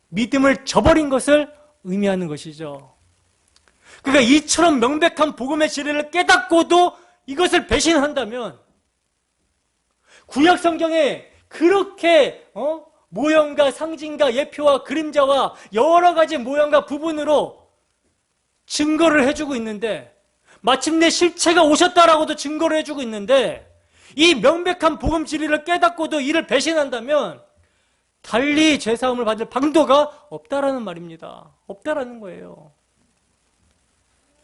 믿음을 저버린 것을 의미하는 것이죠. 그러니까 이처럼 명백한 복음의 진리를 깨닫고도 이것을 배신한다면 구약 성경에 그렇게 모형과 상징과 예표와 그림자와 여러 가지 모형과 부분으로 증거를 해주고 있는데 마침내 실체가 오셨다라고도 증거를 해주고 있는데 이 명백한 복음 진리를 깨닫고도 이를 배신한다면 달리 죄사함을 받을 방도가 없다라는 말입니다. 없다라는 거예요.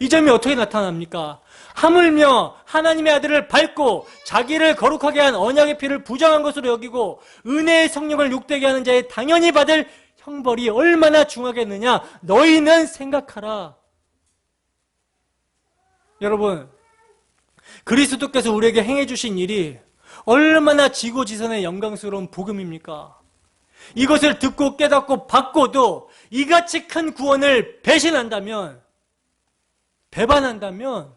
이 점이 어떻게 나타납니까? 하물며 하나님의 아들을 밟고 자기를 거룩하게 한 언약의 피를 부정한 것으로 여기고 은혜의 성령을 욕되게 하는 자의 당연히 받을 형벌이 얼마나 중하겠느냐 너희는 생각하라. 여러분, 그리스도께서 우리에게 행해 주신 일이 얼마나 지고지선의 영광스러운 복음입니까? 이것을 듣고 깨닫고 받고도 이같이 큰 구원을 배신한다면, 배반한다면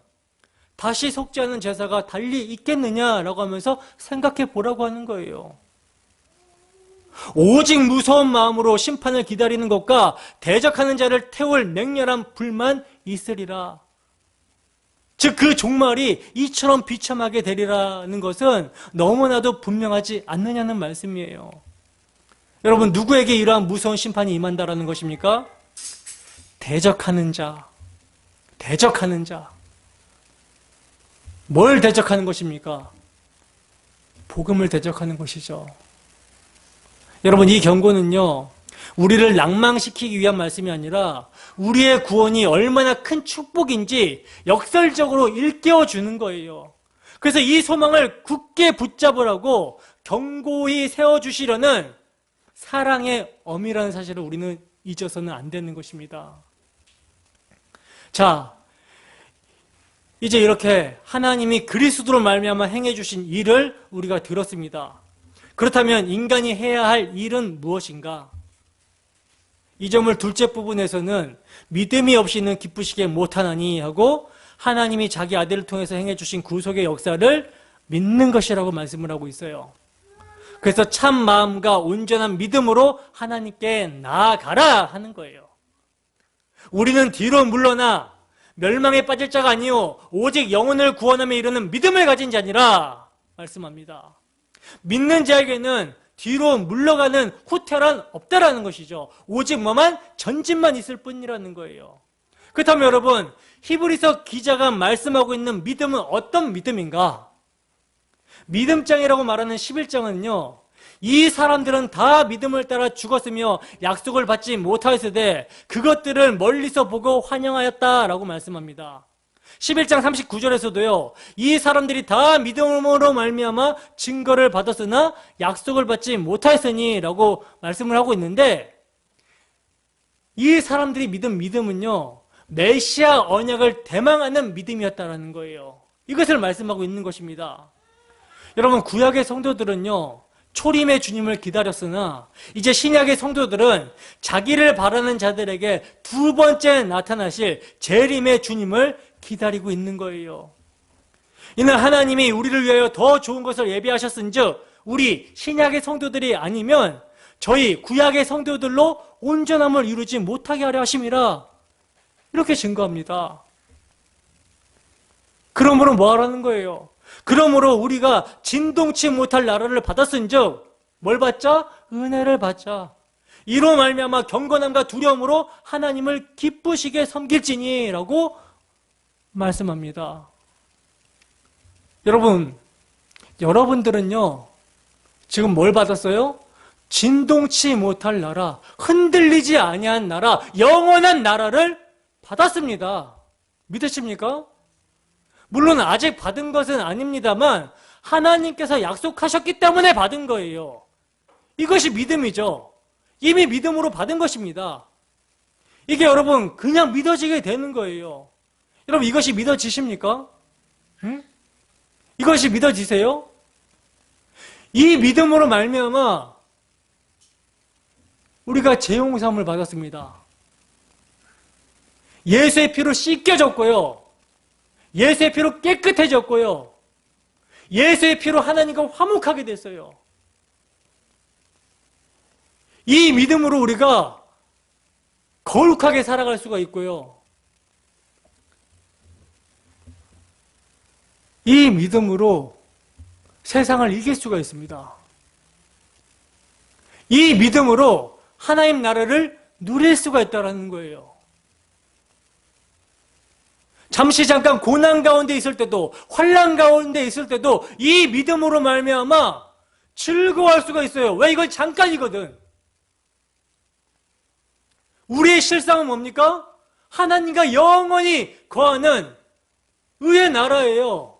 다시 속지 않은 제사가 달리 있겠느냐라고 하면서 생각해 보라고 하는 거예요. 오직 무서운 마음으로 심판을 기다리는 것과 대적하는 자를 태울 맹렬한 불만 있으리라. 즉 그 종말이 이처럼 비참하게 되리라는 것은 너무나도 분명하지 않느냐는 말씀이에요. 여러분, 누구에게 이러한 무서운 심판이 임한다라는 것입니까? 대적하는 자. 대적하는 자. 뭘 대적하는 것입니까? 복음을 대적하는 것이죠. 여러분, 이 경고는요, 우리를 낭망시키기 위한 말씀이 아니라 우리의 구원이 얼마나 큰 축복인지 역설적으로 일깨워주는 거예요. 그래서 이 소망을 굳게 붙잡으라고 경고히 세워주시려는 사랑의 엄이라는 사실을 우리는 잊어서는 안 되는 것입니다. 자, 이제 이렇게 하나님이 그리스도로 말미암아 행해 주신 일을 우리가 들었습니다. 그렇다면 인간이 해야 할 일은 무엇인가? 이 점을 둘째 부분에서는 믿음이 없이는 기쁘시게 못하나니 하고 하나님이 자기 아들을 통해서 행해 주신 구속의 역사를 믿는 것이라고 말씀을 하고 있어요. 그래서 참 마음과 온전한 믿음으로 하나님께 나아가라 하는 거예요. 우리는 뒤로 물러나 멸망에 빠질 자가 아니요 오직 영혼을 구원함에 이르는 믿음을 가진 자니라 말씀합니다. 믿는 자에게는 뒤로 물러가는 후퇴란 없다라는 것이죠. 오직 뭐만 전진만 있을 뿐이라는 거예요. 그렇다면 여러분, 히브리서 기자가 말씀하고 있는 믿음은 어떤 믿음인가? 믿음장이라고 말하는 11장은요, 이 사람들은 다 믿음을 따라 죽었으며 약속을 받지 못하였으되 그것들을 멀리서 보고 환영하였다라고 말씀합니다. 11장 39절에서도요. 이 사람들이 다 믿음으로 말미암아 증거를 받았으나 약속을 받지 못하였으니 라고 말씀을 하고 있는데 이 사람들이 믿음은요. 메시아 언약을 대망하는 믿음이었다라는 거예요. 이것을 말씀하고 있는 것입니다. 여러분, 구약의 성도들은요. 초림의 주님을 기다렸으나 이제 신약의 성도들은 자기를 바라는 자들에게 두 번째 나타나실 재림의 주님을 기다리고 있는 거예요. 이는 하나님이 우리를 위하여 더 좋은 것을 예비하셨은즉 우리 신약의 성도들이 아니면 저희 구약의 성도들로 온전함을 이루지 못하게 하려 하심이라 이렇게 증거합니다. 그러므로 뭐 하라는 거예요? 그러므로 우리가 진동치 못할 나라를 받았은즉 뭘 받자? 은혜를 받자. 이로 말미암아 경건함과 두려움으로 하나님을 기쁘시게 섬길지니라고 말씀합니다. 여러분들은요 지금 뭘 받았어요? 진동치 못할 나라, 흔들리지 아니한 나라, 영원한 나라를 받았습니다. 믿으십니까? 물론 아직 받은 것은 아닙니다만 하나님께서 약속하셨기 때문에 받은 거예요. 이것이 믿음이죠. 이미 믿음으로 받은 것입니다. 이게 여러분 그냥 믿어지게 되는 거예요. 여러분 이것이 믿어지십니까? 응? 이것이 믿어지세요? 이 믿음으로 말미암아 우리가 죄 용서함을 받았습니다. 예수의 피로 씻겨졌고요. 예수의 피로 깨끗해졌고요. 예수의 피로 하나님과 화목하게 됐어요. 이 믿음으로 우리가 거룩하게 살아갈 수가 있고요. 이 믿음으로 세상을 이길 수가 있습니다. 이 믿음으로 하나님 나라를 누릴 수가 있다는 거예요. 잠시 잠깐 고난 가운데 있을 때도 환난 가운데 있을 때도 이 믿음으로 말미암아 즐거워할 수가 있어요. 왜? 이건 잠깐이거든. 우리의 실상은 뭡니까? 하나님과 영원히 거하는 의의 나라예요.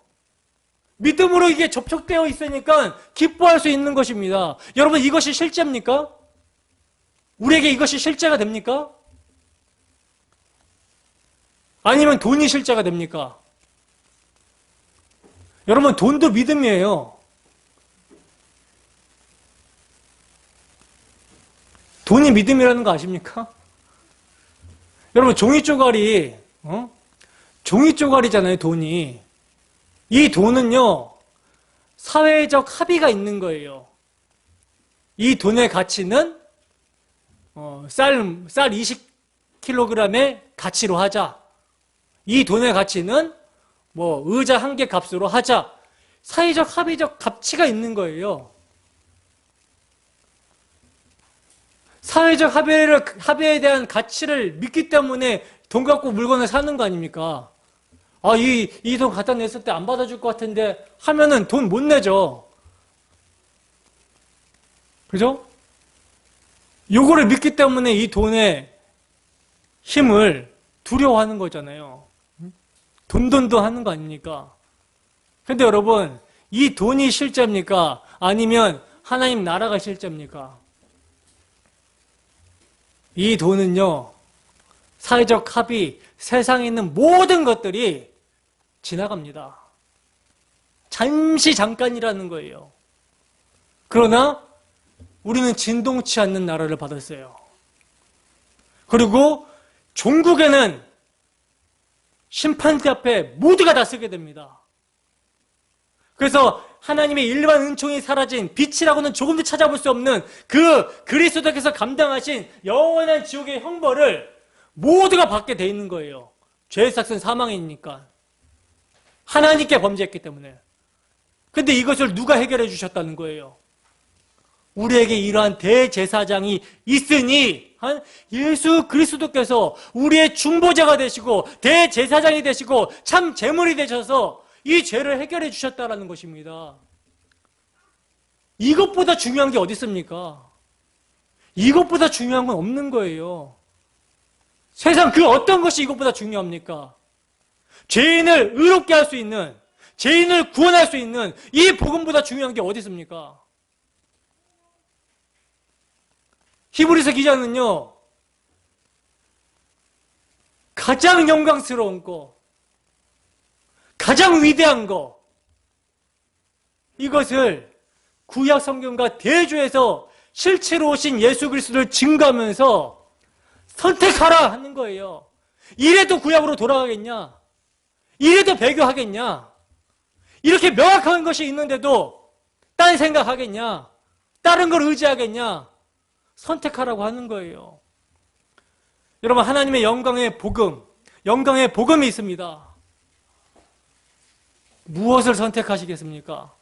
믿음으로 이게 접촉되어 있으니까 기뻐할 수 있는 것입니다. 여러분 이것이 실제입니까? 우리에게 이것이 실제가 됩니까? 아니면 돈이 실제가 됩니까? 여러분 돈도 믿음이에요. 돈이 믿음이라는 거 아십니까? 여러분 종이 쪼가리, 종이 쪼가리잖아요, 돈이. 이 돈은요, 사회적 합의가 있는 거예요. 이 돈의 가치는 쌀 20kg의 가치로 하자. 이 돈의 가치는 뭐 의자 한 개 값으로 하자. 사회적 합의적 가치가 있는 거예요. 사회적 합의에 대한 가치를 믿기 때문에 돈 갖고 물건을 사는 거 아닙니까? 아, 이 돈 갖다 냈을 때 안 받아줄 것 같은데 하면은 돈 못 내죠. 그죠? 요거를 믿기 때문에 이 돈의 힘을 두려워하는 거잖아요. 돈돈도 하는 거 아닙니까? 근데 여러분, 이 돈이 실제입니까? 아니면 하나님 나라가 실제입니까? 이 돈은요, 사회적 합의, 세상에 있는 모든 것들이 지나갑니다. 잠시 잠깐이라는 거예요. 그러나 우리는 진동치 않는 나라를 받았어요. 그리고 종국에는 심판대 앞에 모두가 다 서게 됩니다. 그래서 하나님의 일반 은총이 사라진 빛이라고는 조금도 찾아볼 수 없는 그 그리스도께서 감당하신 영원한 지옥의 형벌을 모두가 받게 돼 있는 거예요. 죄의 삭은 사망이니까. 하나님께 범죄했기 때문에. 근데 이것을 누가 해결해 주셨다는 거예요? 우리에게 이러한 대제사장이 있으니 예수 그리스도께서 우리의 중보자가 되시고 대제사장이 되시고 참 제물이 되셔서 이 죄를 해결해 주셨다는 것입니다. 이것보다 중요한 게 어디 있습니까? 이것보다 중요한 건 없는 거예요. 세상 그 어떤 것이 이것보다 중요합니까? 죄인을 의롭게 할 수 있는, 죄인을 구원할 수 있는 이 복음보다 중요한 게 어디 있습니까? 히브리서 기자는요, 가장 영광스러운 거, 가장 위대한 거, 이것을 구약 성경과 대조해서 실체로 오신 예수 그리스도를 증거하면서 선택하라 하는 거예요. 이래도 구약으로 돌아가겠냐? 이래도 배교하겠냐? 이렇게 명확한 것이 있는데도 딴 생각하겠냐? 다른 걸 의지하겠냐? 선택하라고 하는 거예요. 여러분, 하나님의 영광의 복음이 있습니다. 무엇을 선택하시겠습니까?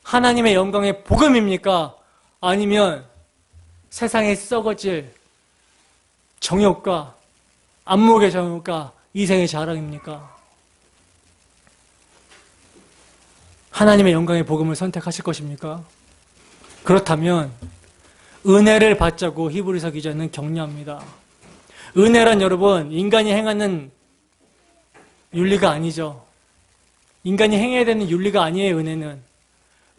하나님의 영광의 복음입니까? 아니면 세상에 썩어질 정욕과 안목의 정욕과 이생의 자랑입니까? 하나님의 영광의 복음을 선택하실 것입니까? 그렇다면 은혜를 받자고 히브리서 기자는 격려합니다. 은혜란 여러분, 인간이 행하는 윤리가 아니죠. 인간이 행해야 되는 윤리가 아니에요, 은혜는.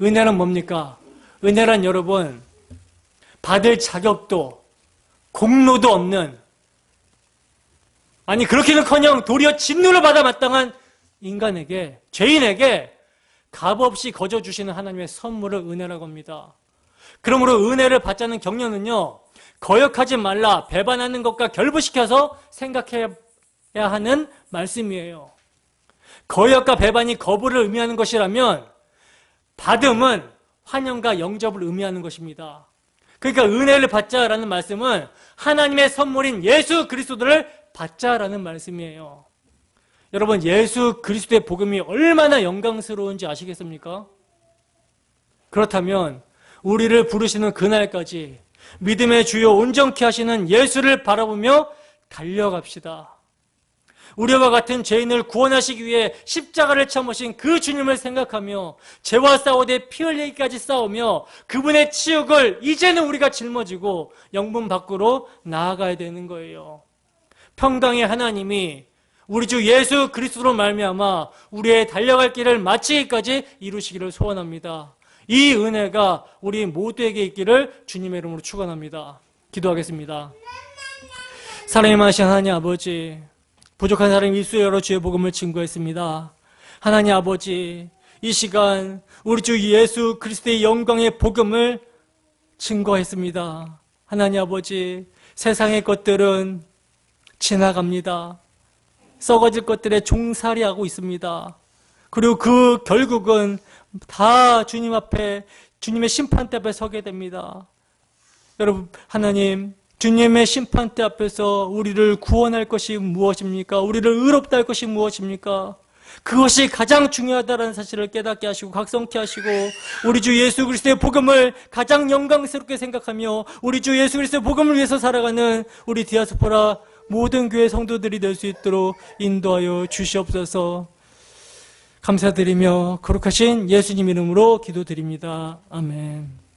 은혜는 뭡니까? 은혜란 여러분, 받을 자격도, 공로도 없는, 아니, 그렇기는커녕 도리어 진노를 받아 마땅한 인간에게, 죄인에게 값없이 거저 주시는 하나님의 선물을 은혜라고 합니다. 그러므로 은혜를 받자는 격려는요, 거역하지 말라, 배반하는 것과 결부시켜서 생각해야 하는 말씀이에요. 거역과 배반이 거부를 의미하는 것이라면 받음은 환영과 영접을 의미하는 것입니다. 그러니까 은혜를 받자라는 말씀은 하나님의 선물인 예수 그리스도를 받자라는 말씀이에요. 여러분, 예수 그리스도의 복음이 얼마나 영광스러운지 아시겠습니까? 그렇다면 우리를 부르시는 그날까지 믿음의 주요 온전케 하시는 예수를 바라보며 달려갑시다. 우리와 같은 죄인을 구원하시기 위해 십자가를 참으신 그 주님을 생각하며 죄와 싸우되 피 흘리기까지 싸우며 그분의 치욕을 이제는 우리가 짊어지고 영분 밖으로 나아가야 되는 거예요. 평강의 하나님이 우리 주 예수 그리스도로 말미암아 우리의 달려갈 길을 마치기까지 이루시기를 소원합니다. 이 은혜가 우리 모두에게 있기를 주님의 이름으로 축원합니다. 기도하겠습니다. 사랑의 많으신 하나님 아버지, 부족한 사람 일수의 여러 주의 복음을 증거했습니다. 하나님 아버지, 이 시간 우리 주 예수 그리스도의 영광의 복음을 증거했습니다. 하나님 아버지, 세상의 것들은 지나갑니다. 썩어질 것들에 종살이하고 있습니다. 그리고 그 결국은 다 주님 앞에, 주님의 심판대 앞에 서게 됩니다. 여러분, 하나님, 주님의 심판대 앞에서 우리를 구원할 것이 무엇입니까? 우리를 의롭다 할 것이 무엇입니까? 그것이 가장 중요하다는 사실을 깨닫게 하시고 각성케 하시고 우리 주 예수 그리스도의 복음을 가장 영광스럽게 생각하며 우리 주 예수 그리스도의 복음을 위해서 살아가는 우리 디아스포라 모든 교회 성도들이 될 수 있도록 인도하여 주시옵소서. 감사드리며 거룩하신 예수님 이름으로 기도드립니다. 아멘.